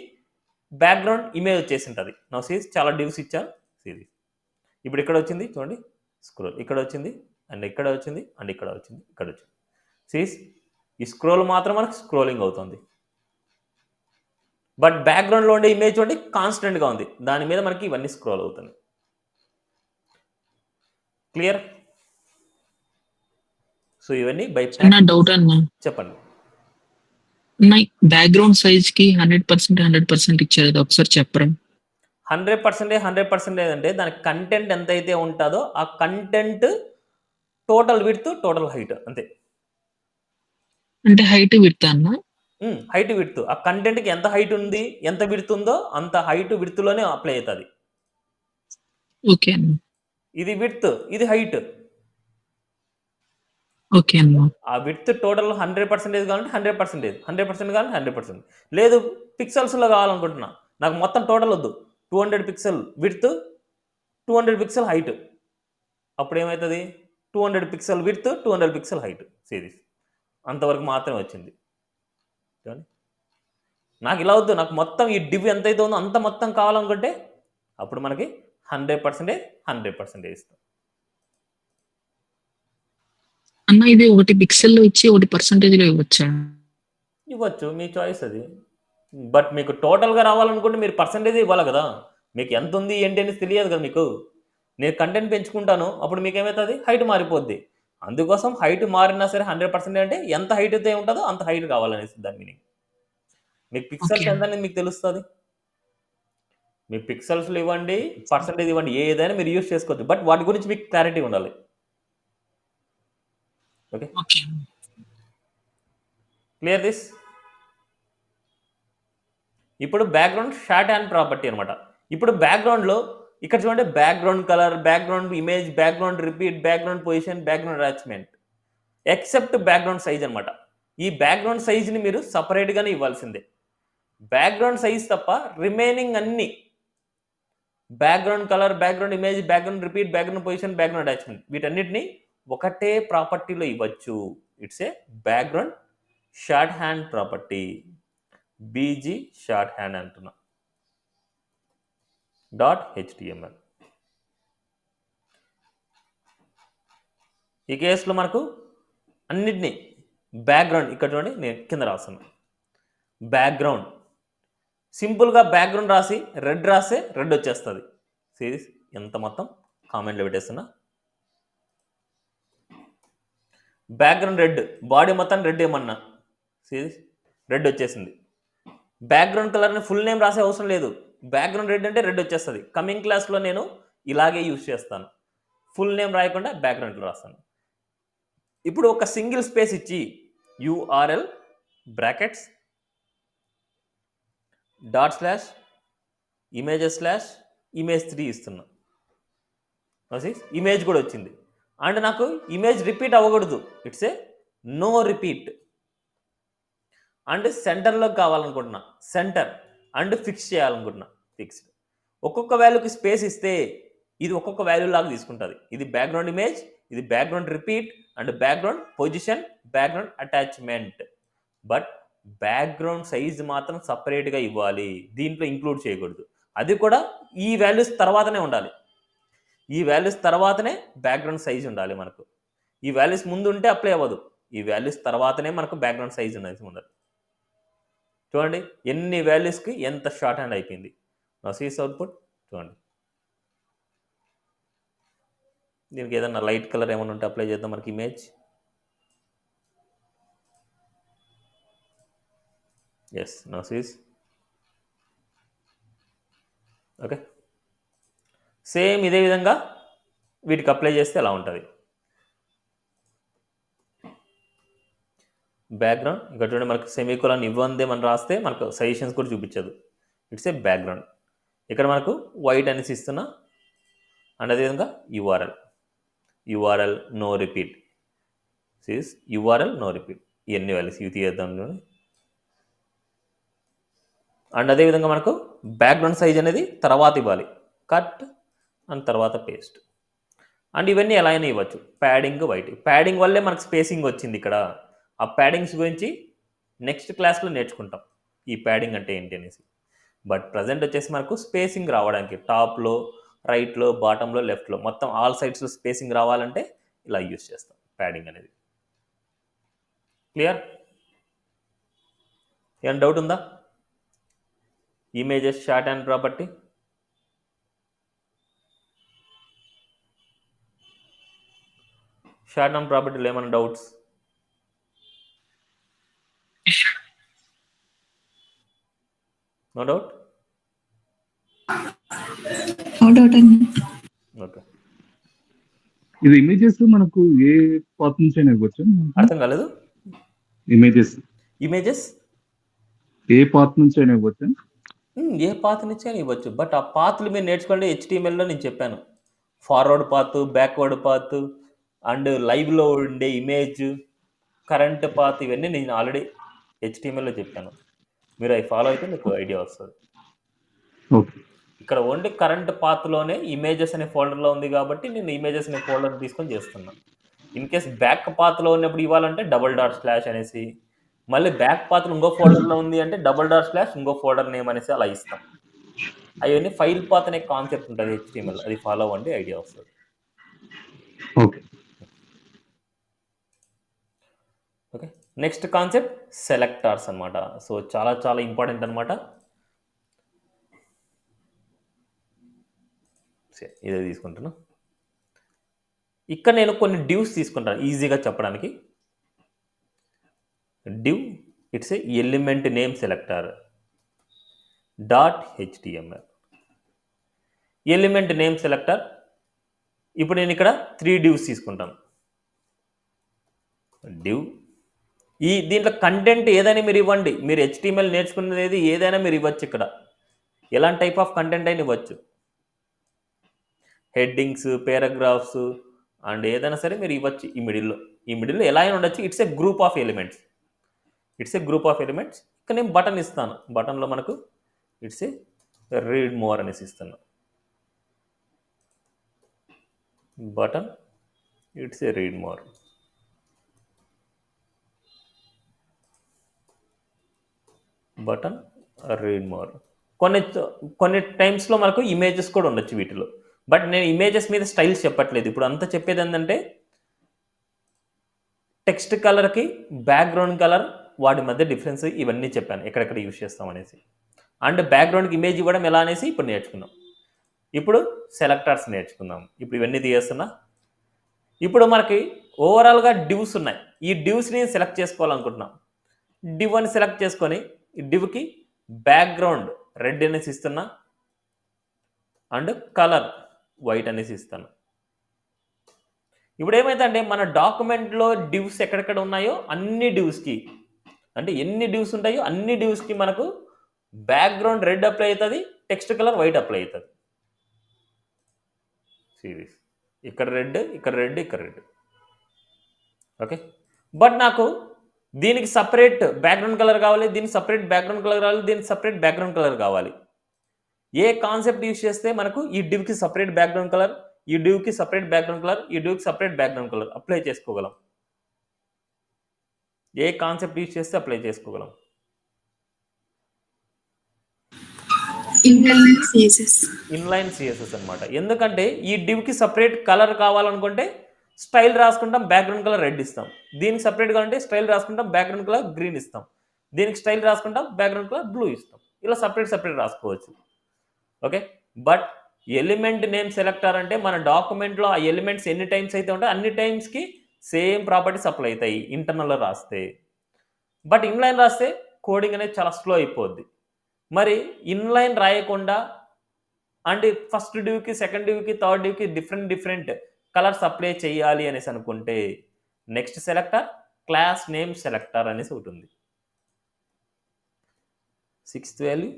Speaker 1: బ్యాక్గ్రౌండ్ ఇమేజ్ వచ్చేసి ఉంటుంది. నా సీజ్ చాలా డివ్స్ ఇచ్చాను సీజ్. ఇప్పుడు ఇక్కడ వచ్చింది చూడండి స్క్రోల్, ఇక్కడ వచ్చింది అండ్ ఇక్కడ వచ్చింది అండ్ ఇక్కడ వచ్చింది, ఇక్కడ వచ్చింది. సీజ్ ఈ స్క్రోల్ మాత్రం మనకు స్క్రోలింగ్ అవుతుంది, బట్ బ్యాక్గ్రౌండ్లో ఉండే ఇమేజ్ చూడండి కాన్స్టెంట్గా ఉంది, దాని మీద మనకి ఇవన్నీ స్క్రోల్ అవుతుంది. క్లియర్? సో ఇవన్నీ బై
Speaker 3: డౌట్ అన్నా,
Speaker 1: చెప్పండి.
Speaker 3: బ్యాక్గ్రౌండ్ సైజ్ కి 100% ఇచ్చారు, అది ఒకసారి చెప్పరా?
Speaker 1: 100% అంటే దాని కంటెంట్ ఎంతైతే ఉంటుందో ఆ content total width, total height అంతే.
Speaker 3: అంటే హైట్ విడ్త్ అన్న?
Speaker 1: హైట్ విడ్త్, ఆ కంటెంట్కి ఎంత హైట్ ఉంది, ఎంత విడ్త్ ఉందో అంత హైట్ విడ్త్లోనే అప్లై అవుతుంది.
Speaker 3: ఓకే అన్న.
Speaker 1: ఇది విడ్త్, ఇది హైట్.
Speaker 3: ఓకే అన్న.
Speaker 1: ఆ విడ్త్ టోటల్ 100% కావాలంటే 100%, 100% కావాలంటే 100%. లేదు పిక్సెల్స్లో కావాలనుకుంటున్నా, నాకు మొత్తం టోటల్ వద్దు, 200 పిక్సెల్ విడ్త్, 200 పిక్సెల్ హైట్. అప్పుడు ఏమవుతుంది, 200 pixel width, 200 pixel height series. అంతవరకు మాత్రమే వచ్చింది. నాకు ఇలా వద్దు, నాకు మొత్తం ఈ డివ్ ఎంతైతే ఉందో అంత మొత్తం కావాలనుకుంటే అప్పుడు మనకి 100% ఇస్తాం.
Speaker 3: అన్న ఇది ఒకటి పిక్సెల్లో ఇచ్చి ఒకటి పర్సంటేజ్లో ఇవ్వచ్చా?
Speaker 1: ఇవ్వచ్చు, మీ చాయిస్ అది. బట్ మీకు టోటల్గా రావాలనుకుంటే మీరు పర్సంటేజ్ ఇవ్వాలి కదా, మీకు ఎంత ఉంది ఏంటి అనేది తెలియదు కదా మీకు. నేను కంటెంట్ పెంచుకుంటాను, అప్పుడు మీకు ఏమవుతుంది, హైట్ మారిపోద్ది. అందుకోసం హైట్ మారినా సరే 100% అంటే ఎంత హైట్ అయితే ఉంటుందో అంత హైట్ కావాలనేసి దాని మీనింగ్. మీకు పిక్సెల్స్ ఎంత అనేది మీకు తెలుస్తుంది, మీ పిక్సెల్స్లో ఇవ్వండి, పర్సంటేజ్ ఇవ్వండి, ఏదైనా మీరు యూజ్ చేసుకోవచ్చు, బట్ వాటి గురించి మీకు క్లారిటీ ఉండాలి. Okay, clear this? ఇప్పుడు బ్యాక్గ్రౌండ్ షార్ట్ హ్యాండ్ ప్రాపర్టీ అనమాట. ఇప్పుడు బ్యాక్గ్రౌండ్లో ఇక్కడ చూడండి, background colour, background image, background repeat, background position, background attachment, except background size అనమాట. ఈ బ్యాక్గ్రౌండ్ సైజ్ని మీరు సపరేట్గానే ఇవ్వాల్సిందే. బ్యాక్గ్రౌండ్ సైజ్ తప్ప రిమైనింగ్ అన్ని background colour, background image, background repeat, background position, background attachment వీటన్నిటిని ఒకటే ప్రాపర్టీలో ఇవ్వచ్చు. It's a background short hand property, BG short hand అంటున్నా .html. ఈ కేసులో మనకు అన్నిటినీ బ్యాక్గ్రౌండ్ ఇక్కడ చూడండి, నేను కింద రాస్తున్నాను బ్యాక్గ్రౌండ్, సింపుల్గా బ్యాక్గ్రౌండ్ రాసి రెడ్ రాస్తే రెడ్ వచ్చేస్తుంది. సిరీస్ ఎంత మొత్తం కామెంట్లో పెట్టేస్తున్నా, బ్యాక్గ్రౌండ్ రెడ్, బాడీ మొత్తం రెడ్ ఏమన్నా సిరీస్ రెడ్ వచ్చేసింది. బ్యాక్గ్రౌండ్ కలర్ని ఫుల్ నేమ్ రాసే అవసరం లేదు, బ్యాక్గ్రౌండ్ రెడ్ అంటే రెడ్ వచ్చేస్తుంది. కమింగ్ క్లాస్లో నేను ఇలాగే యూజ్ చేస్తాను, ఫుల్ నేమ్ రాయకుండా బ్యాక్గ్రౌండ్లో రాస్తాను. ఇప్పుడు ఒక సింగిల్ స్పేస్ ఇచ్చి URL బ్రాకెట్స్ ./images/image3 ఇస్తున్నా. ఇమేజ్ కూడా వచ్చింది. అండ్ నాకు ఇమేజ్ రిపీట్ అవ్వకూడదు, it's a no repeat. And సెంటర్లో కావాలనుకుంటున్నా, సెంటర్ అండ్ ఫిక్స్ చేయాలనుకుంటున్నా, ఫిక్స్డ్. ఒక్కొక్క వాల్యూకి స్పేస్ ఇస్తే ఇది ఒక్కొక్క వాల్యూ లాగా తీసుకుంటుంది. ఇది బ్యాక్గ్రౌండ్ ఇమేజ్, ఇది background repeat and background position, background attachment. But background size మాత్రం సపరేట్గా ఇవ్వాలి, దీంట్లో ఇంక్లూడ్ చేయకూడదు. అది కూడా ఈ వాల్యూస్ తర్వాతనే ఉండాలి. ఈ వాల్యూస్ తర్వాతనే బ్యాక్గ్రౌండ్ సైజ్ ఉండాలి మనకు. ఈ వాల్యూస్ ముందు ఉంటే అప్లై అవ్వదు. ఈ వాల్యూస్ తర్వాతనే మనకు బ్యాక్గ్రౌండ్ సైజ్ అనేది ఉండాలి. చూడండి ఎన్ని వాల్యూస్కి ఎంత షార్ట్ హ్యాండ్ అయిపోయింది. నా సీస్ అవుట్పుట్ చూడండి. దీనికి ఏదన్నా లైట్ కలర్ ఏమైనా ఉంటే అప్లై చేద్దాం మనకి ఇమేజ్. ఎస్ నా సీస్ ఓకే. సేమ్ ఇదే విధంగా వీటికి అప్లై చేస్తే ఎలా ఉంటుంది. బ్యాక్గ్రౌండ్ ఇక్కడ చూడండి మనకు సెమీకోలన్ ఇవ్వందే మనం రాస్తే మనకు సజెషన్స్ కూడా చూపించదు. It's a background. ఇక్కడ మనకు వైట్ అనేసి ఇస్తున్నా. అండ్ అదేవిధంగా URL no repeat. Sees URL no repeat. ఇవన్నీ వాల్యూస్ ఇవి తీద్దాం. అండ్ అదేవిధంగా మనకు బ్యాక్గ్రౌండ్ సైజ్ అనేది తర్వాత ఇవ్వాలి. కట్ అండ్ తర్వాత పేస్ట్. అండ్ ఇవన్నీ ఎలా అయినా ఇవ్వచ్చు. Padding white. ప్యాడింగ్ వల్లే మనకు స్పేసింగ్ వచ్చింది ఇక్కడ. ఆ ప్యాడింగ్స్ గురించి నెక్స్ట్ క్లాస్లో నేర్చుకుంటాం ఈ ప్యాడింగ్ అంటే ఏంటి అనేసి. బట్ ప్రజెంట్ వచ్చేసి మనకు స్పేసింగ్ రావడానికి టాప్లో, రైట్లో, బాటంలో, లెఫ్ట్లో మొత్తం ఆల్ సైడ్స్లో స్పేసింగ్ రావాలంటే ఇలా యూజ్ చేస్తాం ప్యాడింగ్ అనేది. క్లియర్? ఏమైనా డౌట్ ఉందా? Images shorthand property. Shorthand ప్రాపర్టీలో ఏమైనా doubts? No doubt?
Speaker 2: No doubt అన్న.
Speaker 1: ఓకే.
Speaker 4: ఇది ఇమేజెస్ మనకు ఏ పాత్ నుంచి అయినా ఇవ్వచ్చు.
Speaker 1: అర్థం కాలేదు.
Speaker 4: ఇమేజెస్
Speaker 1: ఏ
Speaker 4: పాత్ నుంచి అయినా ఇవ్వచ్చు.
Speaker 1: ఏ పాత్ నుంచి అయినా ఇవ్వచ్చు. బట్ ఆ పాత్లు మీరు నేర్చుకోండి. HTMLలో నేను చెప్పాను forward path, backward path and లైవ్లో ఉండే ఇమేజ్, కరెంట్ పాత్, ఇవన్నీ నేను ఆల్రెడీ HTMLలో చెప్పాను. మీరు అవి ఫాలో అయితే మీకు ఐడియా వస్తుంది.
Speaker 4: ఓకే.
Speaker 1: ఇక్కడ ఓన్లీ కరెంట్ పాత్లోనే ఇమేజెస్ అనే ఫోల్డర్లో ఉంది కాబట్టి నేను ఇమేజెస్ అనే ఫోల్డర్ తీసుకొని చేస్తున్నాను. ఇన్ కేస్ బ్యాక్ పాత్లో ఉన్నప్పుడు ఇవ్వాలంటే // అనేసి, మళ్ళీ బ్యాక్ పాత్లో ఇంకో ఫోల్డర్లో ఉంది అంటే // ఇంకో ఫోల్డర్ నేమ్ అనేసి అలా ఇస్తాం. అవన్నీ ఫైల్ పాత్ అనే కాన్సెప్ట్ ఉంటుంది HTML. అది ఫాలో అవ్వండి, ఐడియా వస్తుంది.
Speaker 4: ఓకే.
Speaker 1: ఓకే. నెక్స్ట్ కాన్సెప్ట్ సెలెక్టార్స్ అనమాట. సో చాలా చాలా ఇంపార్టెంట్ అనమాట. ఇదే తీసుకుంటాను. ఇక్కడ నేను కొన్ని డివ్స్ తీసుకుంటాను ఈజీగా చెప్పడానికి. div it's a element name selector .html. Element name selector. ఇప్పుడు నేను ఇక్కడ 3 divs తీసుకుంటాను. div దీంట్లో కంటెంట్ ఏదైనా మీరు ఇవ్వండి. మీరు HTML నేర్చుకునేది ఏదైనా మీరు ఇవ్వచ్చు. ఇక్కడ ఎలాంటి టైప్ ఆఫ్ కంటెంట్ అయినా ఇవ్వచ్చు. హెడ్డింగ్స్, పారాగ్రాఫ్స్ అండ్ ఏదైనా సరే మీరు ఇవ్వచ్చు. ఈ మిడిల్లో ఎలా అయినా ఉండొచ్చు. It's a group of elements. ఇక్కడ నేను బటన్ ఇస్తాను. బటన్లో మనకు ఇట్స్ ఏ రీడ్ మోర్ అనేసి ఇస్తాను. Button it's a read more. Button read more. కొన్ని టైమ్స్లో మనకు ఇమేజెస్ కూడా ఉండొచ్చు వీటిలో. బట్ నేను ఇమేజెస్ మీద స్టైల్స్ చెప్పట్లేదు. ఇప్పుడు అంతా చెప్పేది ఏంటంటే టెక్స్ట్ కలర్కి బ్యాక్గ్రౌండ్ కలర్ వాటి మధ్య డిఫరెన్స్ ఇవన్నీ చెప్పాను ఎక్కడెక్కడ యూజ్ చేస్తాం అనేసి. అండ్ బ్యాక్గ్రౌండ్కి ఇమేజ్ ఇవ్వడం ఎలా అనేసి ఇప్పుడు నేర్చుకున్నాం. ఇప్పుడు సెలెక్టర్స్ నేర్చుకుందాం. ఇప్పుడు ఇవన్నీ తీయేస్తున్నా. ఇప్పుడు మనకి ఓవరాల్గా డివ్స్ ఉన్నాయి. ఈ డివ్స్ని సెలెక్ట్ చేసుకోవాలనుకుంటున్నాం. డివ్ అని సెలెక్ట్ చేసుకొని ఈ డివ్కి బ్యాక్గ్రౌండ్ రెడ్ అనేసి ఇస్తున్నా అండ్ కలర్ వైట్ అనేసి ఇస్తాను. ఇప్పుడు ఏమైందంటే మన డాక్యుమెంట్లో డివ్స్ ఎక్కడెక్కడ ఉన్నాయో అన్ని డివ్స్కి, అంటే ఎన్ని డివ్స్ ఉంటాయో అన్ని డివ్స్కి మనకు బ్యాక్గ్రౌండ్ రెడ్ అప్లై అవుతుంది, టెక్స్ట్ కలర్ వైట్ అప్లై అవుతుంది. సిరీస్ ఇక్కడ రెడ్, ఇక్కడ రెడ్, ఇక్కడ రెడ్. ఓకే. బట్ నాకు దీనికి సపరేట్ బ్యాక్గ్రౌండ్ కలర్ కావాలి, దీనికి సపరేట్ బ్యాక్గ్రౌండ్ కలర్ కావాలి, దీనికి సపరేట్ బ్యాక్గ్రౌండ్ కలర్ కావాలి. ఏ కాన్సెప్ట్ యూజ్ చేస్తే మనకు ఈ డివ్కి సపరేట్ బ్యాక్గ్రౌండ్ కలర్, ఈ డివ్కి సపరేట్ బ్యాక్గ్రౌండ్ కలర్, ఈ డివ్కి సపరేట్ బ్యాక్గ్రౌండ్ కలర్ అప్లై చేసుకోగలం. ఏ కాన్సెప్ట్ యూజ్ చేస్తే అప్లై చేసుకోగలం.
Speaker 2: Internal CSS.
Speaker 1: ఇన్లైన్ సిఎస్ఎస్ అనమాట. ఎందుకంటే ఈ డివ్కి సపరేట్ కలర్ కావాలనుకుంటే స్టైల్ రాసుకుంటాం, బ్యాక్గ్రౌండ్ కలర్ రెడ్ ఇస్తాం. దీనికి సపరేట్గా అంటే స్టైల్ రాసుకుంటాం, బ్యాక్గ్రౌండ్ కలర్ గ్రీన్ ఇస్తాం. దీనికి స్టైల్ రాసుకుంటాం, బ్యాక్గ్రౌండ్ కలర్ బ్లూ ఇస్తాం. ఇలా సపరేట్ రాసుకోవచ్చు. Okay, but element name selector అంటే మన డాక్యుమెంట్లో ఆ ఎలిమెంట్స్ ఎన్ని టైమ్స్ అయితే ఉంటాయో అన్ని టైమ్స్కి సేమ్ ప్రాపర్టీస్ అప్లై అవుతాయి ఇంటర్నల్లో రాస్తే. బట్ ఇన్లైన్ రాస్తే కోడింగ్ అనేది చాలా స్లో అయిపోద్ది. మరి ఇన్లైన్ రాయకుండా అండ్ ఫస్ట్ డివ్కి, సెకండ్ డివ్కి, థర్డ్ డివ్కి డిఫరెంట్ కలర్స్ అప్లై చేయాలి అనేసి అనుకుంటే next selector class name selector అనేసి ఒకటి ఉంది. 6th value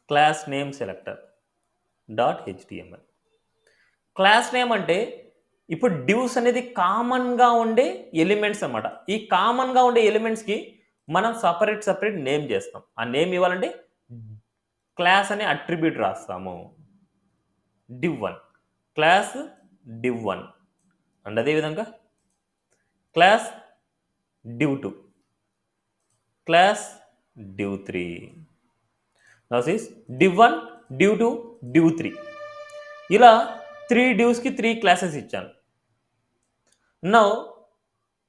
Speaker 1: class name selector .html. Class name అంటే ఇప్పుడు డివ్స్ అనేది కామన్గా ఉండే ఎలిమెంట్స్ అన్నమాట. ఈ కామన్గా ఉండే ఎలిమెంట్స్కి మనం సపరేట్ నేమ్ చేస్తాం. ఆ నేమ్ ఇవ్వాలంటే క్లాస్ అనే అట్రిబ్యూట్ రాస్తాము. div1 క్లాస్ div1 అండ్ అదేవిధంగా class div2 class div3. Now this div1, div2, div3 ఇలా 3 divsకి 3 క్లాసెస్ ఇచ్చాను. నౌ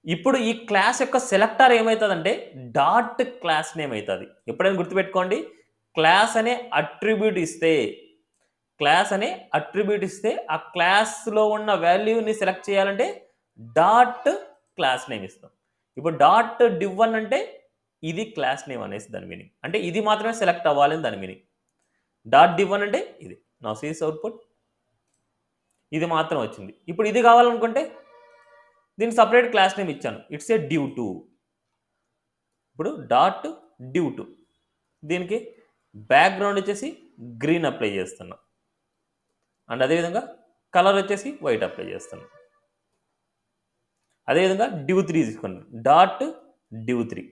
Speaker 1: ఇప్పుడు ఈ క్లాస్ యొక్క సెలెక్టర్ ఏమవుతుందంటే డాట్ క్లాస్ నేమ్ అవుతుంది. ఎప్పుడైనా గుర్తుపెట్టుకోండి, క్లాస్ అనే అట్రిబ్యూట్ ఇస్తే ఆ క్లాస్లో ఉన్న వాల్యూని సెలెక్ట్ చేయాలంటే డాట్ క్లాస్ నేమ్ ఇస్తాం. ఇప్పుడు డాట్ div1 అంటే ఇది క్లాస్ నేమ్ అనేసి దాని మీనింగ్, అంటే ఇది మాత్రమే సెలెక్ట్ అవ్వాలని దాని మీనింగ్. డాట్ div1 అంటే ఇది. నా సీస్ అవుట్పుట్ ఇది మాత్రం వచ్చింది. ఇప్పుడు ఇది కావాలనుకుంటే దీనికి సపరేట్ క్లాస్ నేమ్ ఇచ్చాను, ఇట్స్ ఏ div2. ఇప్పుడు డాట్ div2 దీనికి బ్యాక్గ్రౌండ్ వచ్చేసి గ్రీన్ అప్లై చేస్తున్నా అండ్ అదేవిధంగా కలర్ వచ్చేసి వైట్ అప్లై చేస్తున్నా. అదేవిధంగా div3 తీసుకున్నాను, డాట్ div3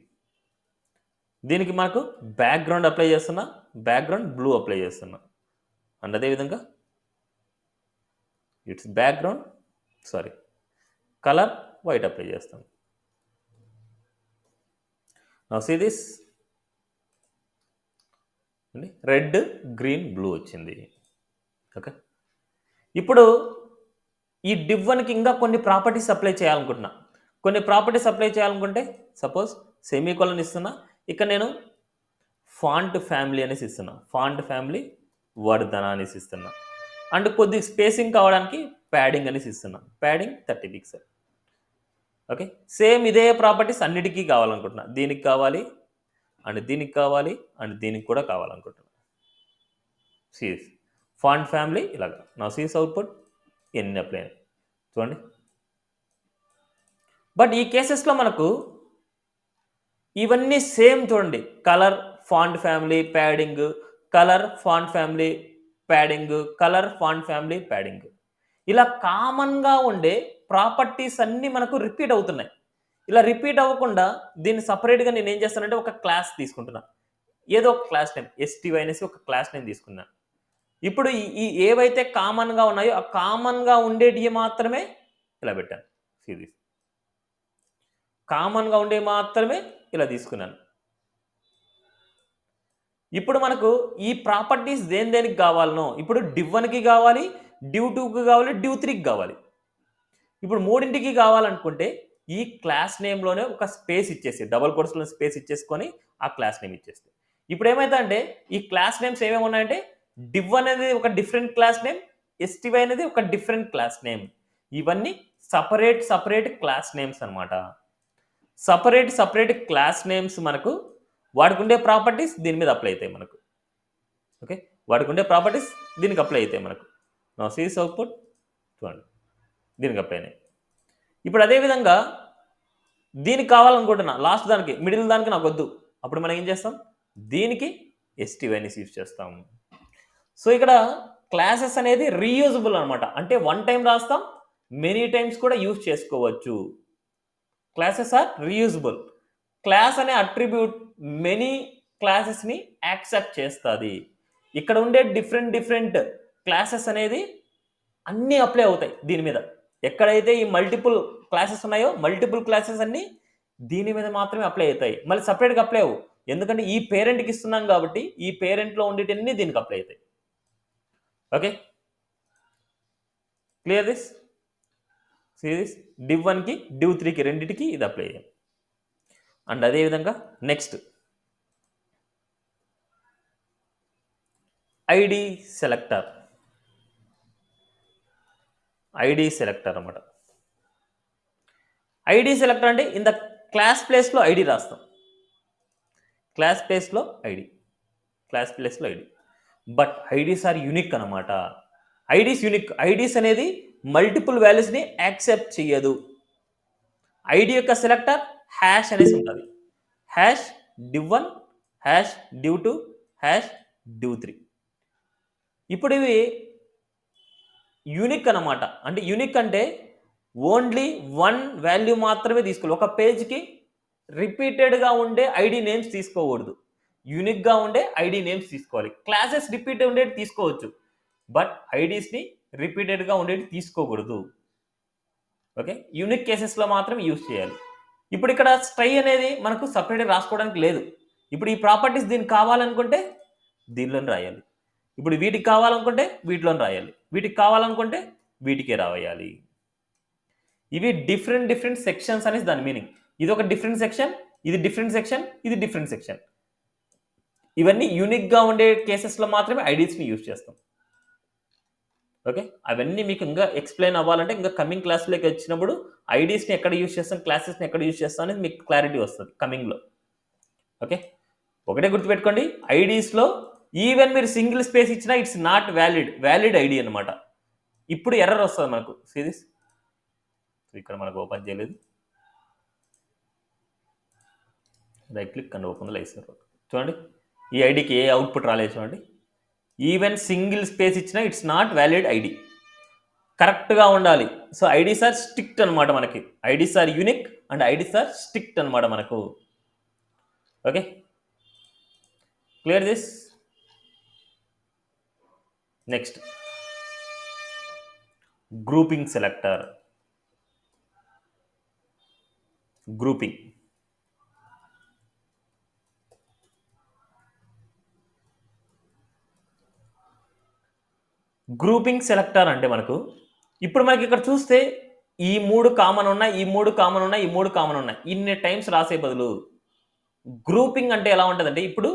Speaker 1: దీనికి మనకు బ్యాక్గ్రౌండ్ అప్లై చేస్తున్నా, బ్యాక్గ్రౌండ్ బ్లూ అప్లై చేస్తున్నా అండ్ అదేవిధంగా ఇట్స్ కలర్ వైట్ అప్లై చేస్తాం. Now see this red, green, blue వచ్చింది. ఓకే, ఇప్పుడు ఈ div1కి ఇంకా కొన్ని ప్రాపర్టీస్ అప్లై చేయాలనుకుంటున్నా. కొన్ని ప్రాపర్టీస్ అప్లై చేయాలనుకుంటే సపోజ్ సెమీకోలన్ ఇస్తున్నా, ఇక్కడ నేను ఫాంట్ ఫ్యామిలీ అనేసి ఇస్తున్నా, ఫాంట్ ఫ్యామిలీ వర్ధన అనేసి ఇస్తున్నా అండ్ కొద్ది స్పేసింగ్ కావడానికి ప్యాడింగ్ అనేసి ఇస్తున్నా, ప్యాడింగ్ 30 పిక్సెల్. ఓకే, సేమ్ ఇదే ప్రాపర్టీస్ అన్నిటికీ కావాలనుకుంటున్నా, దీనికి కావాలి అండ్ దీనికి కావాలి అండ్ దీనికి కూడా కావాలనుకుంటున్నా. సీస్ ఫాంట్ ఫ్యామిలీ ఇలాగా. నా సీస్ అవుట్పుట్ ఎన్ని అప్లై చూడండి. బట్ ఈ కేసెస్లో మనకు ఇవన్నీ సేమ్ చూడండి, colour font family padding, colour font family padding, colour font family padding, ఇలా కామన్గా ఉండే ప్రాపర్టీస్ అన్నీ మనకు రిపీట్ అవుతున్నాయి. ఇలా రిపీట్ అవ్వకుండా దీన్ని సపరేట్గా నేను ఏం చేస్తానంటే ఒక క్లాస్ తీసుకుంటున్నా, ఏదో ఒక క్లాస్ నేమ్ STY అనేసి ఒక క్లాస్ నేమ్ తీసుకున్నాను. ఇప్పుడు ఈ ఏవైతే కామన్గా ఉన్నాయో ఆ కామన్గా ఉండేటివి మాత్రమే ఇలా పెట్టాను. సిరీస్ కామన్గా ఉండే మాత్రమే ఇలా తీసుకున్నాను. ఇప్పుడు మనకు ఈ ప్రాపర్టీస్ దేనికి కావాలనో, ఇప్పుడు div1కి కావాలి, div2కి కావాలి, div3కి కావాలి. ఇప్పుడు మూడింటికి కావాలనుకుంటే ఈ క్లాస్ నేమ్లోనే ఒక స్పేస్ ఇచ్చేసి, డబల్ కోట్స్లో స్పేస్ ఇచ్చేసుకొని ఆ క్లాస్ నేమ్ ఇచ్చేస్తే ఇప్పుడు ఏమవుతుందంటే ఈ క్లాస్ నేమ్స్ ఏమేమి ఉన్నాయంటే div1 అనేది ఒక డిఫరెంట్ క్లాస్ నేమ్, STY అనేది ఒక డిఫరెంట్ క్లాస్ నేమ్. ఇవన్నీ సపరేట్ క్లాస్ నేమ్స్ అనమాట. సపరేట్ క్లాస్ నేమ్స్ మనకు వాటికి ఉండే ప్రాపర్టీస్ దీని మీద అప్లై అవుతాయి మనకు. ఓకే, వాటికి ఉండే ప్రాపర్టీస్ దీనికి అప్లై అవుతాయి మనకు. నా సీస్ అవుట్పుట్ చూడండి దీనికి అప్లై అయినాయి. ఇప్పుడు అదేవిధంగా దీనికి కావాలనుకుంటున్నా, లాస్ట్ దానికి మిడిల్ దానికి నాకు వద్దు, అప్పుడు మనం ఏం చేస్తాం, దీనికి STYని యూజ్ చేస్తాం. సో ఇక్కడ క్లాసెస్ అనేది రీయూజబుల్ అనమాట, అంటే వన్ టైం రాస్తాం, మెనీ టైమ్స్ కూడా యూజ్ చేసుకోవచ్చు. Classes are reusable. క్లాస్ అనే అట్రిబ్యూట్ మెనీ క్లాసెస్ని యాక్సెప్ట్ చేస్తుంది. ఇక్కడ ఉండే డిఫరెంట్ క్లాసెస్ అనేది అన్నీ అప్లై అవుతాయి దీని మీద. ఎక్కడైతే ఈ మల్టిపుల్ క్లాసెస్ ఉన్నాయో మల్టిపుల్ క్లాసెస్ అన్నీ దీని మీద మాత్రమే అప్లై అవుతాయి, మళ్ళీ సపరేట్గా అప్లై అవ్వు. ఎందుకంటే ఈ పేరెంట్కి ఇస్తున్నాం కాబట్టి ఈ పేరెంట్లో ఉండేటన్ని దీనికి అప్లై అవుతాయి. Okay, clear this? Series div 1కి div 3కి రెండింటికి ఇది అప్లై చేయాలి. అండ్ అదేవిధంగా నెక్స్ట్ ఐడి సెలెక్టర్ అనమాట. ఐడి సెలెక్టర్ అంటే ఇన్ ద క్లాస్ ప్లేస్లో ఐడి రాస్తాం. క్లాస్ ప్లేస్లో ID but IDs are unique అనమాట. IDs unique. ఐడీస్ అనేది మల్టిపుల్ వాల్యూస్ని యాక్సెప్ట్ చేయదు. ఐడి యొక్క సెలెక్టర్ హ్యాష్ అనేసి ఉంటుంది. Hash div1, hash div2, hash div3. ఇప్పుడు ఇవి యూనిక్ అనమాట. అంటే యూనిక్ అంటే ఓన్లీ వన్ వాల్యూ మాత్రమే తీసుకోవాలి. ఒక పేజ్కి రిపీటెడ్గా ఉండే ఐడి నేమ్స్ తీసుకోకూడదు. యూనిక్గా ఉండే ఐడి నేమ్స్ తీసుకోవాలి. క్లాసెస్ రిపీటెడ్ ఉండేది తీసుకోవచ్చు, బట్ ఐడీస్ని రిపీటెడ్గా ఉండేది తీసుకోకూడదు. ఓకే, యూనిక్ కేసెస్లో మాత్రం యూజ్ చేయాలి. ఇప్పుడు ఇక్కడ స్ట్రై అనేది మనకు సపరేట్గా రాసుకోవడానికి లేదు. ఇప్పుడు ఈ ప్రాపర్టీస్ దీనికి కావాలనుకుంటే దీనిలోనే రాయాలి. ఇప్పుడు వీటికి కావాలనుకుంటే వీటిలోనే రాయాలి. వీటికి కావాలనుకుంటే వీటికే రాయాలి. ఇవి డిఫరెంట్ సెక్షన్స్ అనేసి దాని మీనింగ్. ఇది ఒక డిఫరెంట్ సెక్షన్, ఇది డిఫరెంట్ సెక్షన్, ఇది డిఫరెంట్ సెక్షన్. ఇవన్నీ యూనిక్గా ఉండే కేసెస్లో మాత్రమే ఐడీస్ని యూజ్ చేస్తాం. ఓకే, అవన్నీ మీకు ఇంకా ఎక్స్ప్లెయిన్ అవ్వాలంటే ఇంకా కమింగ్ క్లాస్లోకి వచ్చినప్పుడు ఐడీస్ని ఎక్కడ యూజ్ చేస్తాం, క్లాసెస్ని ఎక్కడ యూజ్ చేస్తాం అనేది మీకు క్లారిటీ వస్తుంది కమింగ్లో. ఓకే, ఒకటే గుర్తుపెట్టుకోండి, ఐడీస్లో ఈవెన్ మీరు సింగిల్ స్పేస్ ఇచ్చినా ఇట్స్ నాట్ వ్యాలిడ్ ఐడి అనమాట. ఇప్పుడు ఎర్రర్ వస్తుంది మనకు. సిరీస్ ఇక్కడ మనకు ఓపెన్ చేయలేదు. Right click and open live server. చూడండి, ఈ ఐడికి ఏ అవుట్పుట్ రాలేదు. చూడండి, ఈవెన్ సింగిల్ స్పేస్ ఇచ్చినా ఇట్స్ నాట్ వ్యాలిడ్ ఐడి. కరెక్ట్గా ఉండాలి. సో ఐడీస్ ఆర్ స్ట్రిక్ట్ అనమాట. మనకి IDs are unique and IDs are strict అనమాట మనకు. Okay, clear this? Next grouping selector. Grouping selector అంటే మనకు ఇప్పుడు మనకి ఇక్కడ చూస్తే ఈ 3 కామన్ ఉన్నాయి, ఈ 3 కామన్ ఉన్నాయి, ఈ 3 కామన్ ఉన్నాయి. ఇన్ని టైమ్స్ రాసే బదులు గ్రూపింగ్ అంటే ఎలా ఉంటుందంటే ఇప్పుడు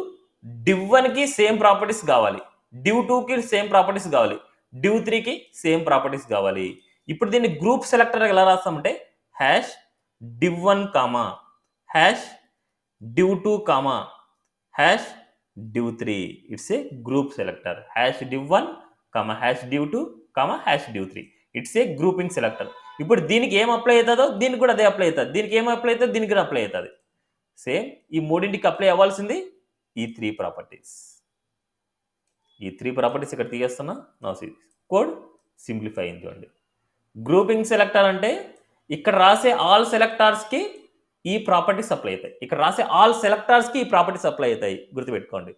Speaker 1: div 1కి సేమ్ ప్రాపర్టీస్ కావాలి, div 2కి సేమ్ ప్రాపర్టీస్ కావాలి, div 3కి సేమ్ ప్రాపర్టీస్ కావాలి. ఇప్పుడు దీన్ని గ్రూప్ సెలెక్టర్ ఎలా రాస్తామంటే hash div 1 comma hash div 2 comma hash div 3. It's a group selector. Hash div 1 comma hash div 2 comma hash div 3. It's a grouping selector. ఇప్పుడు దీనికి ఏం అప్లై అవుతుందో దీనికి కూడా అదే అప్లై అవుతుంది, దీనికి ఏం అప్లై అవుతుందో దీనికి కూడా అప్లై అవుతుంది. సేమ్ ఈ మూడింటికి అప్లై అవ్వాల్సింది ఈ 3 ప్రాపర్టీస్. ఈ 3 ప్రాపర్టీస్ ఇక్కడ తీయేస్తున్నా. నా సిరీస్ కోడ్ సింప్లిఫై అయింది. చూడండి, గ్రూపింగ్ సెలెక్టర్ అంటే ఇక్కడ రాసే ఆల్ సెలెక్టార్స్కి ఈ ప్రాపర్టీస్ అప్లై అవుతాయి. ఇక్కడ రాసే ఆల్ సెలెక్టార్స్కి ఈ ప్రాపర్టీస్ అప్లై అవుతాయి. గుర్తుపెట్టుకోండి,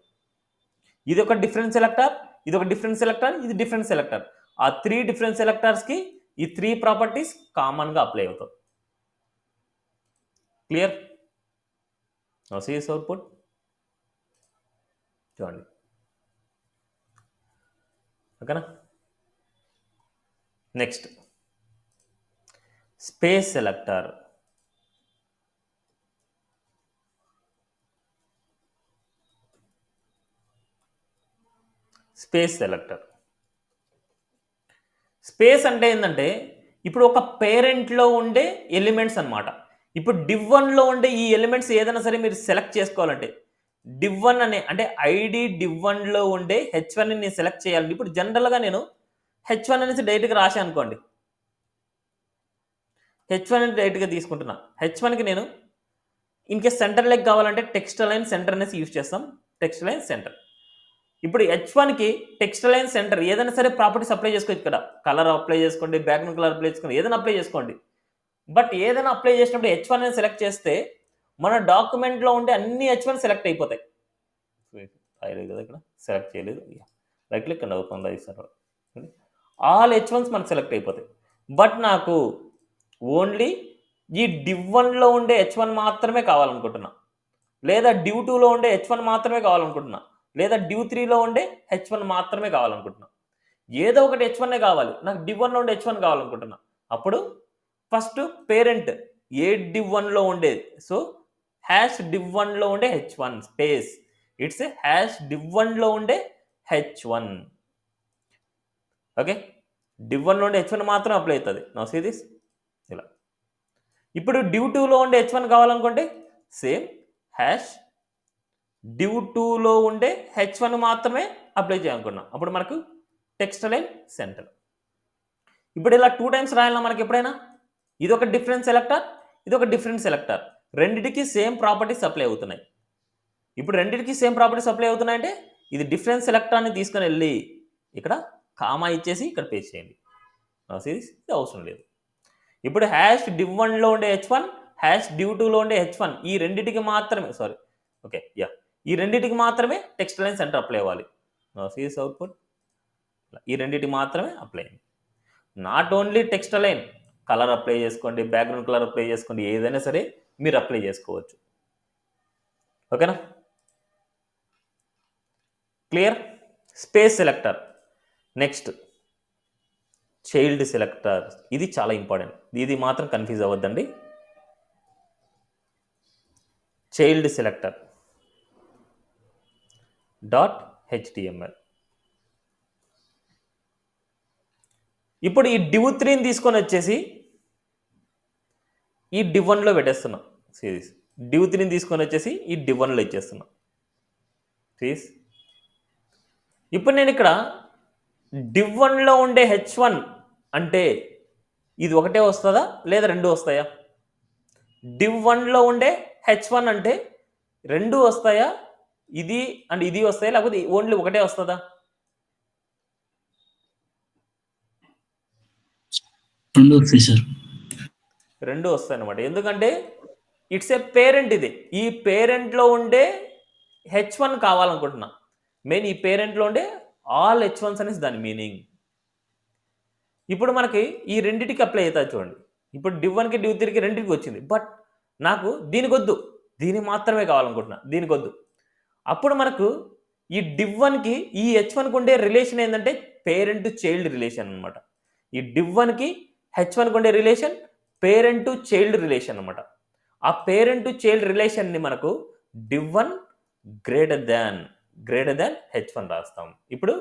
Speaker 1: ఇది ఒక డిఫరెంట్ సెలెక్టర్, ఇది ఒక డిఫరెంట్ సెలెక్టర్, ఇది డిఫరెంట్ సెలెక్టర్. ఆ 3 డిఫరెంట్ సెలెక్టర్స్కి ఈ 3 ప్రాపర్టీస్ కామన్గా అప్లై అవుతాయి. Clear? Now see this output. చూడండి, ఓకేనా? Next space selector. స్పేస్ అంటే ఏంటంటే ఇప్పుడు ఒక పేరెంట్లో ఉండే ఎలిమెంట్స్ అనమాట. ఇప్పుడు div 1లో ఉండే ఈ ఎలిమెంట్స్ ఏదైనా సరే మీరు సెలెక్ట్ చేసుకోవాలంటే div 1 అనే అంటే ఐడి div 1లో ఉండే h1ని నేను సెలెక్ట్ చేయాలి. ఇప్పుడు జనరల్గా నేను h1 అనేసి డైరెక్ట్గా రాశాను అనుకోండి, h1 అని డైరెక్ట్గా తీసుకుంటున్నా. h1కి నేను ఇన్కేస్ సెంటర్ లెగ్ కావాలంటే టెక్స్ట్ లైన్ సెంటర్ అనేసి యూజ్ చేస్తాం. Text align centre. ఇప్పుడు h1కి టెక్స్ట్ లైన్ సెంటర్ ఏదైనా సరే ప్రాపర్టీస్ అప్లై చేసుకోవచ్చు. ఇక్కడ కలర్ అప్లై చేసుకోండి, బ్యాక్గ్రౌండ్ కలర్ అప్లై చేసుకోండి, ఏదైనా అప్లై చేసుకోండి. బట్ ఏదైనా అప్లై చేసినప్పుడు h1 అని సెలెక్ట్ చేస్తే మన డాక్యుమెంట్లో ఉండే అన్ని h1 సెలెక్ట్ అయిపోతాయి. కదా ఇక్కడ సెలెక్ట్ చేయలేదు, right click and open live server. All h1s మనకు సెలెక్ట్ అయిపోతాయి. బట్ నాకు ఓన్లీ ఈ div 1లో ఉండే h1 మాత్రమే కావాలనుకుంటున్నా. లేదా డ్యూ 2లో ఉండే H1 మాత్రమే కావాలనుకుంటున్నా, లేదా డ్యూ 3లో ఉండే H1 మాత్రమే కావాలనుకుంటున్నా. ఏదో ఒకటి H1 కావాలి, నాకు div 1లో ఉండే H1 కావాలనుకుంటున్నా. అప్పుడు ఫస్ట్ పేరెంట్ ఏ div 1లో ఉండేది, సో హ్యాష్ div 1లో ఉండే H1 space it's hash div 1లో ఉండే H1. ఓకే, div 1లో ఉండే H1 మాత్రం అప్లై అవుతుంది. నౌ సీ దిస్ ఇలా. ఇప్పుడు డ్యూ 2లో ఉండే H1 కావాలనుకుంటే సేమ్ హ్యాష్ డ్యూ 2లో ఉండే H1 మాత్రమే అప్లై చేయాలనుకున్నాం. అప్పుడు మనకు టెక్స్ట్ లైన్ సెంటర్. ఇప్పుడు ఇలా 2 టైమ్స్ రాయాలన్నా మనకి ఎప్పుడైనా, ఇది ఒక డిఫరెంట్ సెలెక్టర్, ఇది ఒక డిఫరెంట్ సెలెక్టర్, రెండిటికి సేమ్ ప్రాపర్టీస్ అప్లై అవుతున్నాయి. ఇప్పుడు రెండింటికి సేమ్ ప్రాపర్టీస్ అప్లై అవుతున్నాయంటే ఇది డిఫరెంట్ సెలెక్టర్ని తీసుకొని వెళ్ళి ఇక్కడ కామా ఇచ్చేసి ఇక్కడ పేస్ట్ చేయండి. సిరీస్ ఇది అవసరం లేదు. ఇప్పుడు హ్యాష్ div 1లో ఉండే H1 హ్యాష్ డ్యూ 2లో ఉండే H1 ఈ రెండింటికి మాత్రమే ఈ రెండింటికి మాత్రమే టెక్స్ట్ లైన్ సెంటర్ అప్లై అవ్వాలి. సిరీస్ అవుట్పుట్ ఈ రెండింటికి మాత్రమే అప్లై అయింది. Not only text align, colour apply చేసుకోండి, బ్యాక్గ్రౌండ్ కలర్ అప్లై చేసుకోండి, ఏదైనా సరే మీరు అప్లై చేసుకోవచ్చు. ఓకేనా, clear. Space selector. Next child selector, ఇది చాలా ఇంపార్టెంట్, ఇది మాత్రం కన్ఫ్యూజ్ అవ్వద్దండి. Child selector dot HTML. ఇప్పుడు ఈ div 3ని తీసుకొని వచ్చేసి ఈ div 1లో పెట్టేస్తున్నాం. సిరీస్ div 3ని తీసుకొని వచ్చేసి ఈ div 1లో ఇచ్చేస్తున్నాం. సిరీస్ ఇప్పుడు నేను ఇక్కడ div 1లో ఉండే H1 అంటే ఇది ఒకటే వస్తుందా లేదా రెండు వస్తాయా? div 1లో ఉండే H1 అంటే రెండు వస్తాయా, ఇది అండ్ ఇది వస్తాయా, లేకపోతే ఓన్లీ ఒకటే వస్తుందా?
Speaker 5: రెండు వస్తాయి సార్.
Speaker 1: రెండు వస్తాయి అనమాట. ఎందుకంటే ఇట్స్ ఏ పేరెంట్, ఇది ఈ పేరెంట్లో ఉండే H1 కావాలనుకుంటున్నా. మెయిన్ ఈ పేరెంట్లో ఉండే ఆల్ H1s అనేసి దాని మీనింగ్. ఇప్పుడు మనకి ఈ రెండింటికి అప్లై అవుతుంది చూడండి. ఇప్పుడు div 1కి div 3కి రెండింటికి వచ్చింది, బట్ నాకు దీనికి వద్దు, దీనికి మాత్రమే కావాలనుకుంటున్నా, దీనికి వద్దు. అప్పుడు మనకు ఈ div 1కి ఈ H1కి ఉండే రిలేషన్ ఏంటంటే పేరెంట్ చైల్డ్ రిలేషన్ అనమాట. ఈ div 1కి H1కి ఉండే రిలేషన్ పేరెంట్ చైల్డ్ రిలేషన్ అనమాట. ఆ పేరెంట్ చైల్డ్ రిలేషన్ని మనకు div 1 గ్రేటర్ దాన్ H1 రాస్తాం. ఇప్పుడు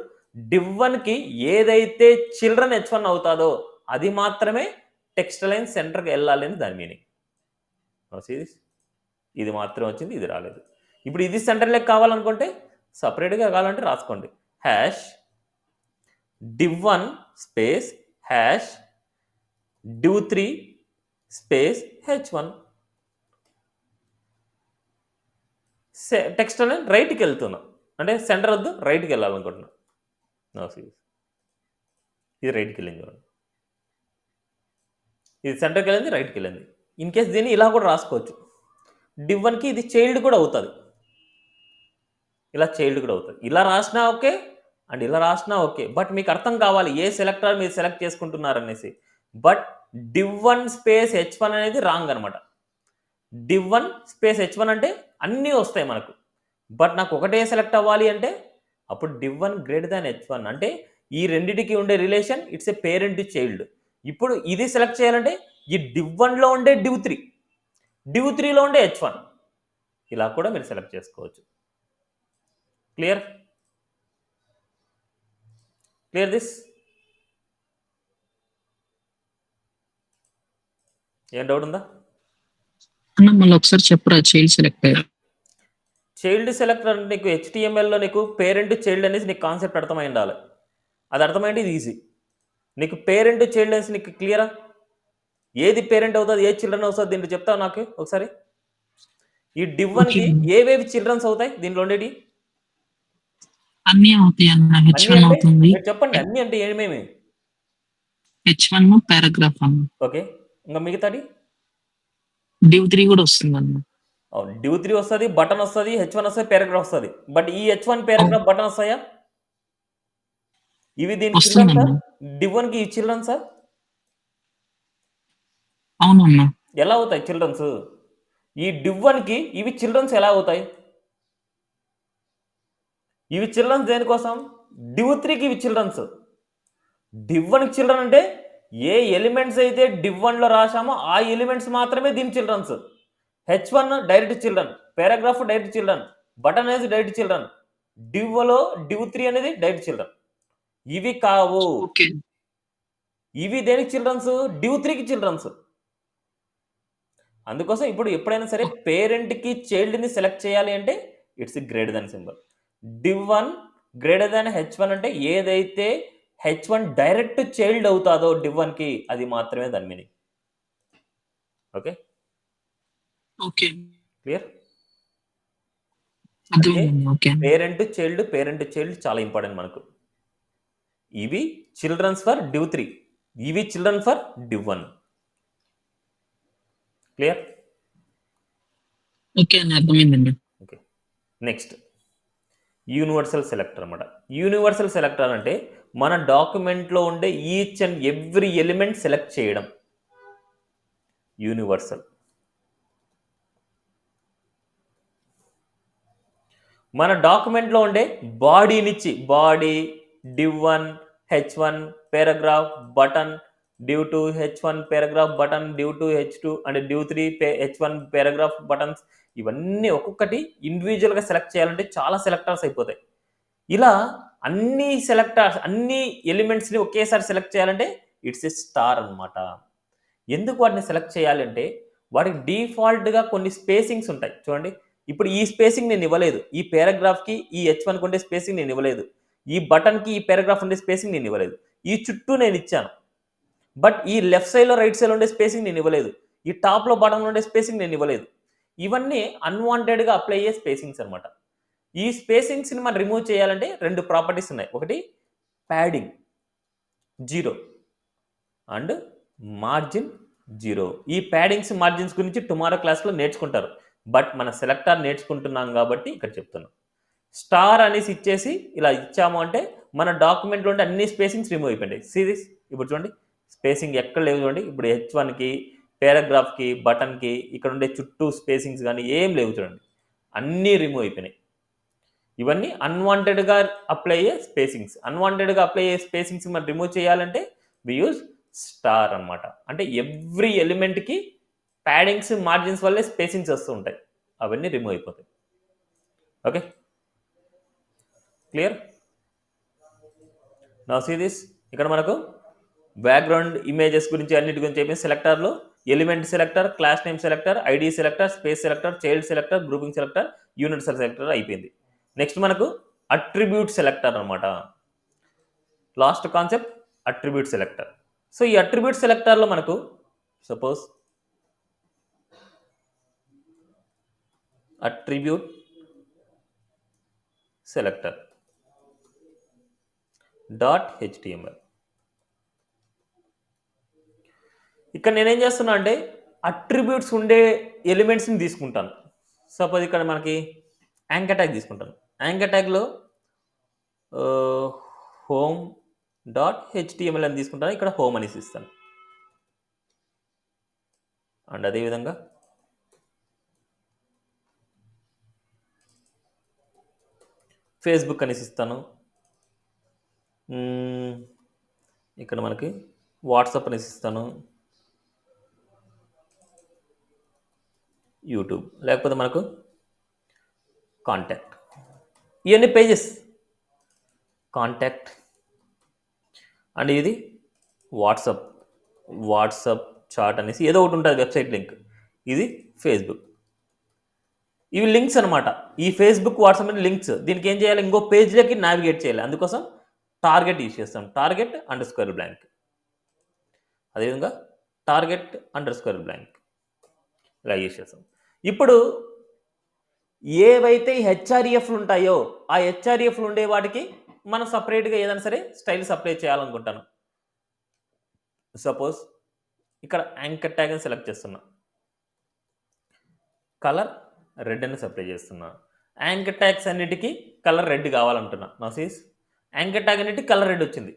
Speaker 1: div 1కి ఏదైతే చిల్డ్రన్ H1 అవుతాదో అది మాత్రమే టెక్స్ట్ లైన్ సెంటర్కి వెళ్ళాలి అని దాని మీనింగ్. ఇది మాత్రం వచ్చింది, ఇది రాలేదు. ఇప్పుడు ఇది సెంటర్ లెక్క కావాలనుకుంటే సపరేట్గా కావాలంటే రాసుకోండి. Hash div 1 space hash div 3 space H1. Text line రైట్కి వెళ్తున్నాం అంటే సెంటర్ వద్దు, రైట్కి వెళ్ళాలనుకుంటున్నాం. ఇది రైట్కి వెళ్ళింది చూడండి, ఇది సెంటర్కి వెళ్ళింది, రైట్కి వెళ్ళింది. ఇన్ కేస్ దీన్ని ఇలా కూడా రాసుకోవచ్చు. div 1కి ఇది చైల్డ్ కూడా అవుతుంది, ఇలా చైల్డ్ కూడా అవుతుంది. ఇలా రాసినా ఓకే అండ్ ఇలా రాసినా ఓకే, బట్ మీకు అర్థం కావాలి ఏ సెలెక్టర్ మీరు సెలెక్ట్ చేసుకుంటున్నారనేసి. బట్ div 1 స్పేస్ H1 అనేది రాంగ్ అనమాట. div 1 స్పేస్ H1 అంటే అన్నీ వస్తాయి మనకు, బట్ నాకు ఒకటే సెలెక్ట్ అవ్వాలి అంటే అప్పుడు div 1 గ్రేటర్ దాన్ H1 అంటే ఈ రెండింటికి ఉండే relation it's a parent child. ఇప్పుడు ఇది సెలెక్ట్ చేయాలంటే ఈ div 1లో ఉండే div 3, div 3లో ఉండే H1, ఇలా కూడా మీరు సెలెక్ట్ చేసుకోవచ్చు. Clear this? ఏం డౌట్ ఉందా
Speaker 3: అన్న? మళ్ళీ ఒకసారి చెప్పరా చైల్డ్ సెలెక్టర్.
Speaker 1: చైల్డ్ సెలెక్టర్ అంటే నీకు HTMLలో నీకు పేరెంట్ చైల్డ్ అనేసి నీకు కాన్సెప్ట్ అర్థమై ఉండాలి. అది అర్థమైంది, ఇది ఈజీ. నీకు పేరెంట్ చైల్డ్ అనేసి నీకు క్లియరా? ఏది పేరెంట్ అవుతుంది, ఏది చిల్డ్రన్ అవుతుంది దీంట్లో చెప్తావు నాకు ఒకసారి. ఈ div 1కి ఏవేవి చిల్డ్రన్స్ అవుతాయి దీంట్లో ఉండేవి?
Speaker 3: అన్నీ అవుతాయి అన్న. H1 అవుతుంది.
Speaker 1: మీరు చెప్పండి, అన్ని అంటే ఏమేమి?
Speaker 3: H1 పారాగ్రాఫ్ అన్న.
Speaker 1: ఓకే, ఇంకా మిగతాది
Speaker 3: div 3 కూడా వస్తుంది అన్న.
Speaker 1: div 3 వస్తుంది, బటన్ వస్తుంది, H1 వస్తుంది, పారాగ్రాఫ్ వస్తుంది. బట్ ఈ H1 పారాగ్రాఫ్ బటన్ వస్తాయా? ఇవి దీని చిల్డ్రన్ సార్, div 1కి ఈ చిల్డ్రన్ సార్.
Speaker 3: అవునన్నా.
Speaker 1: ఎలా అవుతాయి చిల్డ్రన్స్? ఈ div1కి ఇవి చిల్డ్రన్స్ ఎలా అవుతాయి? ఇవి చిల్డ్రన్స్ దేనికోసం? div3కి ఇవి చిల్డ్రన్స్. div1కి చిల్డ్రన్ అంటే ఏ ఎలిమెంట్స్ అయితే div1లో రాశామో ఆ ఎలిమెంట్స్ మాత్రమే దీని childrens. h1 direct children, paragraph direct children, button అనేది డైరెక్ట్ చిల్డ్రన్, డివ్లో div3 అనేది డైరెక్ట్ చిల్డ్రన్. ఇవి కావు.
Speaker 3: ఓకే.
Speaker 1: ఇవి దేనికి చిల్డ్రన్స్? div3కి చిల్డ్రన్స్. అందుకోసం ఇప్పుడు ఎప్పుడైనా సరే పేరెంట్కి చైల్డ్ని సెలెక్ట్ చేయాలి అంటే it's greater than symbol. div1 greater than h1 అంటే ఏదైతే h1 డైరెక్ట్ చైల్డ్ అవుతాదో div1కి అది మాత్రమే దాని మీనింగ్. Okay,
Speaker 3: okay.
Speaker 1: క్లియర్?
Speaker 3: అర్థమైంది. ఓకే.
Speaker 1: పేరెంట్ చైల్డ్ చాలా ఇంపార్టెంట్ మనకు. ఇవి చిల్డ్రన్స్ ఫర్ div3, ఇవి children for div1. Clear?
Speaker 3: Okay అండి, అర్థమైందండి.
Speaker 1: ఓకే, నెక్స్ట్ యూనివర్సల్ సెలెక్టర్ అనమాట. యూనివర్సల్ సెలెక్టర్ అంటే మన డాక్యుమెంట్లో ఉండే each and every element select చేయడం. యూనివర్సల్. మన డాక్యుమెంట్లో ఉండే బాడీనిచ్చి body div1 h1 paragraph button div2 h1 paragraph button div2 h2 and div3 h1 paragraph buttons ఇవన్నీ ఒక్కొక్కటి ఇండివిజువల్గా సెలెక్ట్ చేయాలంటే చాలా సెలెక్టర్స్ అయిపోతాయి. ఇలా అన్ని ఎలిమెంట్స్ని ఒకేసారి సెలెక్ట్ చేయాలంటే ఇట్స్ ఏ స్టార్ అనమాట. ఎందుకు వాటిని సెలెక్ట్ చేయాలంటే వాటికి డిఫాల్ట్గా కొన్ని స్పేసింగ్స్ ఉంటాయి. చూడండి, ఇప్పుడు ఈ స్పేసింగ్ నేను ఇవ్వలేదు, ఈ పారాగ్రాఫ్కి ఈ h1కి ఉండే స్పేసింగ్ నేను ఇవ్వలేదు, ఈ బటన్కి ఈ పారాగ్రాఫ్ ఉండే స్పేసింగ్ నేను ఇవ్వలేదు, ఈ చుట్టూ నేను ఇచ్చాను. బట్ ఈ లెఫ్ట్ సైడ్లో రైట్ సైడ్లో ఉండే స్పేసింగ్ నేను ఇవ్వలేదు, ఈ టాప్లో బాటంలో ఉండే స్పేసింగ్ నేను ఇవ్వలేదు. ఇవన్నీ అన్వాంటెడ్గా అప్లై అయ్యే స్పేసింగ్స్ అనమాట. ఈ స్పేసింగ్స్ని మనం రిమూవ్ చేయాలంటే 2 ప్రాపర్టీస్ ఉన్నాయి. ఒకటి ప్యాడింగ్ 0 అండ్ మార్జిన్ 0. ఈ ప్యాడింగ్స్ మార్జిన్స్ గురించి టుమారో క్లాస్లో నేర్చుకుంటారు. బట్ మన సెలెక్టర్ నేర్చుకుంటున్నాం కాబట్టి ఇక్కడ చెప్తున్నాం. స్టార్ అనేసి ఇచ్చేసి ఇలా ఇచ్చాము అంటే మన డాక్యుమెంట్లో ఉండే అన్ని స్పేసింగ్స్ రిమూవ్ అయిపోయాయి. సిరీస్ ఇప్పుడు చూడండి, స్పేసింగ్ ఎక్కడ లేవు చూడండి. ఇప్పుడు h1కి పారాగ్రాఫ్కి బటన్కి ఇక్కడ ఉండే చుట్టూ స్పేసింగ్స్ కానీ ఏం లేవు చూడండి, అన్నీ రిమూవ్ అయిపోయినాయి. ఇవన్నీ అన్వాంటెడ్గా అప్లై అయ్యే స్పేసింగ్స్. అన్వాంటెడ్గా అప్లై అయ్యే స్పేసింగ్స్ మనం రిమూవ్ చేయాలంటే వి యూజ్ స్టార్ అనమాట. అంటే ఎవ్రీ ఎలిమెంట్కి ప్యాడింగ్స్ మార్జిన్స్ వల్లే స్పేసింగ్స్ వస్తూ ఉంటాయి, అవన్నీ రిమూవ్ అయిపోతాయి. Okay, clear? Now see this. ఇక్కడ మనకు బ్యాక్గ్రౌండ్ ఇమేజెస్ గురించి అన్నిటి గురించి చెప్పి సెలెక్టర్లో element selector, class name selector, ID selector, space selector, child selector, grouping selector, universal selector అయిపోయింది. నెక్స్ట్ మనకు అట్రిబ్యూట్ సెలెక్టర్ అనమాట. Last concept attribute selector. So ఈ అట్రిబ్యూట్ సెలెక్టర్లో మనకు సపోజ్ అట్రిబ్యూట్ సెలెక్టర్ .html. ఇక్కడ నేనేం చేస్తున్నా అంటే అట్రిబ్యూట్స్ ఉండే ఎలిమెంట్స్ని తీసుకుంటాను. సపోజ్ ఇక్కడ మనకి యాంకర్ ట్యాగ్ తీసుకుంటాను. యాంకర్ ట్యాగ్లో home.html అని తీసుకుంటాను. ఇక్కడ హోమ్ అనేసి ఇస్తాను. అండ్ అదేవిధంగా ఫేస్బుక్ అనేసి ఇస్తాను. ఇక్కడ మనకి వాట్సాప్ అనేసి ఇస్తాను, యూట్యూబ్, లేకపోతే మనకు కాంటాక్ట్. ఇవన్నీ పేజెస్ కాంటాక్ట్. అండ్ ఇది వాట్సాప్ చాట్ అనేసి ఏదో ఒకటి ఉంటుంది, వెబ్సైట్ లింక్. ఇది ఫేస్బుక్. ఇవి లింక్స్ అనమాట. ఈ ఫేస్బుక్ వాట్సాప్ అనే లింక్స్. దీనికి ఏం చేయాలి, ఇంకో పేజ్లోకి నావిగేట్ చేయాలి. అందుకోసం టార్గెట్ యూజ్ చేస్తాం, టార్గెట్_blank. అదేవిధంగా టార్గెట్_blank ఇలా యూజ్ చేస్తాం. ఇప్పుడు ఏవైతే హెచ్ఆర్ఈఎఫ్లు ఉంటాయో ఆ హెచ్ఆర్ఈఎఫ్లు ఉండే వాటికి మనం సపరేట్గా ఏదైనా సరే స్టైల్స్ అప్లై చేయాలనుకుంటాను. సపోజ్ ఇక్కడ యాంకర్ ట్యాగ్ అని సెలెక్ట్ చేస్తున్నా, కలర్ రెడ్ అని అప్లై చేస్తున్నా. యాంకర్ ట్యాగ్స్ అన్నిటికీ కలర్ రెడ్ కావాలంటున్నా. నా సీస్ యాంకర్ ట్యాగ్ అన్నిటికీ కలర్ రెడ్ వచ్చింది.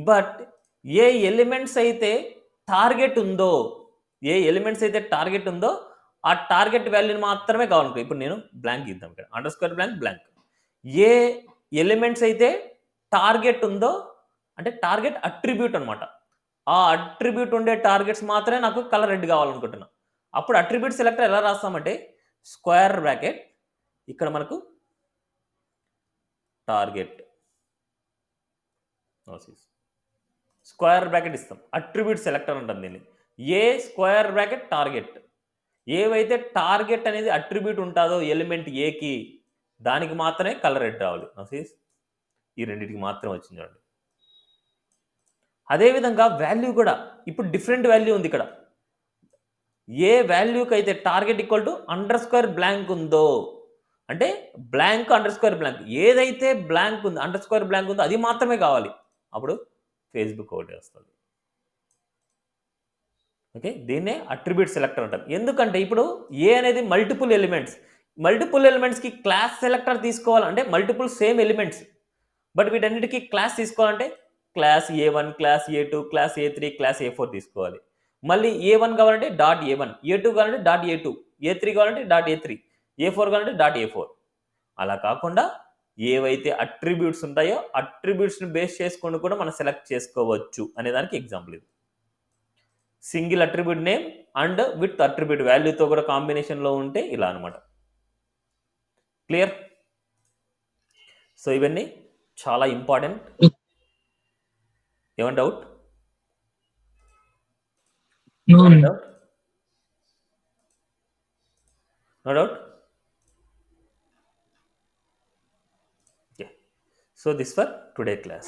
Speaker 1: బట్ ఏ ఎలిమెంట్స్ అయితే టార్గెట్ ఉందో ఆ టార్గెట్ వాల్యూని మాత్రమే కావాలనుకో. ఇప్పుడు నేను బ్లాంక్ ఇద్దాం ఇక్కడ, అండర్ స్క్వేర్ బ్లాంక్ బ్లాంక్. ఏ ఎలిమెంట్స్ అయితే టార్గెట్ ఉందో, అంటే టార్గెట్ అట్రిబ్యూట్ అనమాట, ఆ అట్రిబ్యూట్ ఉండే టార్గెట్స్ మాత్రమే నాకు కలర్ రెడ్ కావాలనుకుంటున్నా. అప్పుడు అట్రిబ్యూట్ సెలెక్టర్ ఎలా రాస్తామంటే స్క్వేర్ బ్రాకెట్, ఇక్కడ మనకు టార్గెట్ స్క్వేర్ బ్రాకెట్ ఇస్తాం, అట్రిబ్యూట్ సెలెక్టర్ అంటాం దీన్ని. ఏ స్క్వేర్ బ్రాకెట్ టార్గెట్, ఏవైతే టార్గెట్ అనేది అట్రిబ్యూట్ ఉంటుందో ఎలిమెంట్ ఏకి, దానికి మాత్రమే కలర్ రెడ్ రావాలి. ఈ రెండింటికి మాత్రం వచ్చింది చూడండి. అదేవిధంగా వాల్యూ కూడా ఇప్పుడు డిఫరెంట్ వాల్యూ ఉంది ఇక్కడ. ఏ వాల్యూకి అయితే target equal to under square blank ఉందో, అంటే బ్లాంక్ అండర్ స్క్వేర్ బ్లాంక్, ఏదైతే బ్లాంక్ ఉందో అండర్ స్క్వేర్ బ్లాంక్ ఉందో అది మాత్రమే కావాలి. అప్పుడు ఫేస్బుక్ ఒకటి వస్తుంది. ఓకే, దీన్నే అట్రిబ్యూట్ సెలెక్టర్ అంటారు. ఎందుకంటే ఇప్పుడు ఏ అనేది మల్టిపుల్ ఎలిమెంట్స్కి క్లాస్ సెలెక్టర్ తీసుకోవాలంటే మల్టిపుల్ సేమ్ ఎలిమెంట్స్, బట్ వీటన్నిటికీ క్లాస్ తీసుకోవాలంటే class A1, class A2, class A3, class A4 తీసుకోవాలి. మళ్ళీ A1 కావాలంటే డాట్ A1, A2 కావాలంటే డాట్ A2, A3 కావాలంటే డాట్ A3, A4 కావాలంటే డాట్ A4. అలా కాకుండా ఏవైతే అట్రిబ్యూట్స్ ఉంటాయో అట్రిబ్యూట్స్ని బేస్ చేసుకొని కూడా మనం సెలెక్ట్ చేసుకోవచ్చు అనేదానికి ఎగ్జాంపుల్ ఇది. Single attribute name and with attribute వాల్యూతో కూడా కాంబినేషన్లో ఉంటే ఇలా అనమాట. క్లియర్? సో ఇవన్నీ చాలా ఇంపార్టెంట్. ఏమన్నా doubt?
Speaker 3: No.
Speaker 1: No doubt? Okay. So this for today class.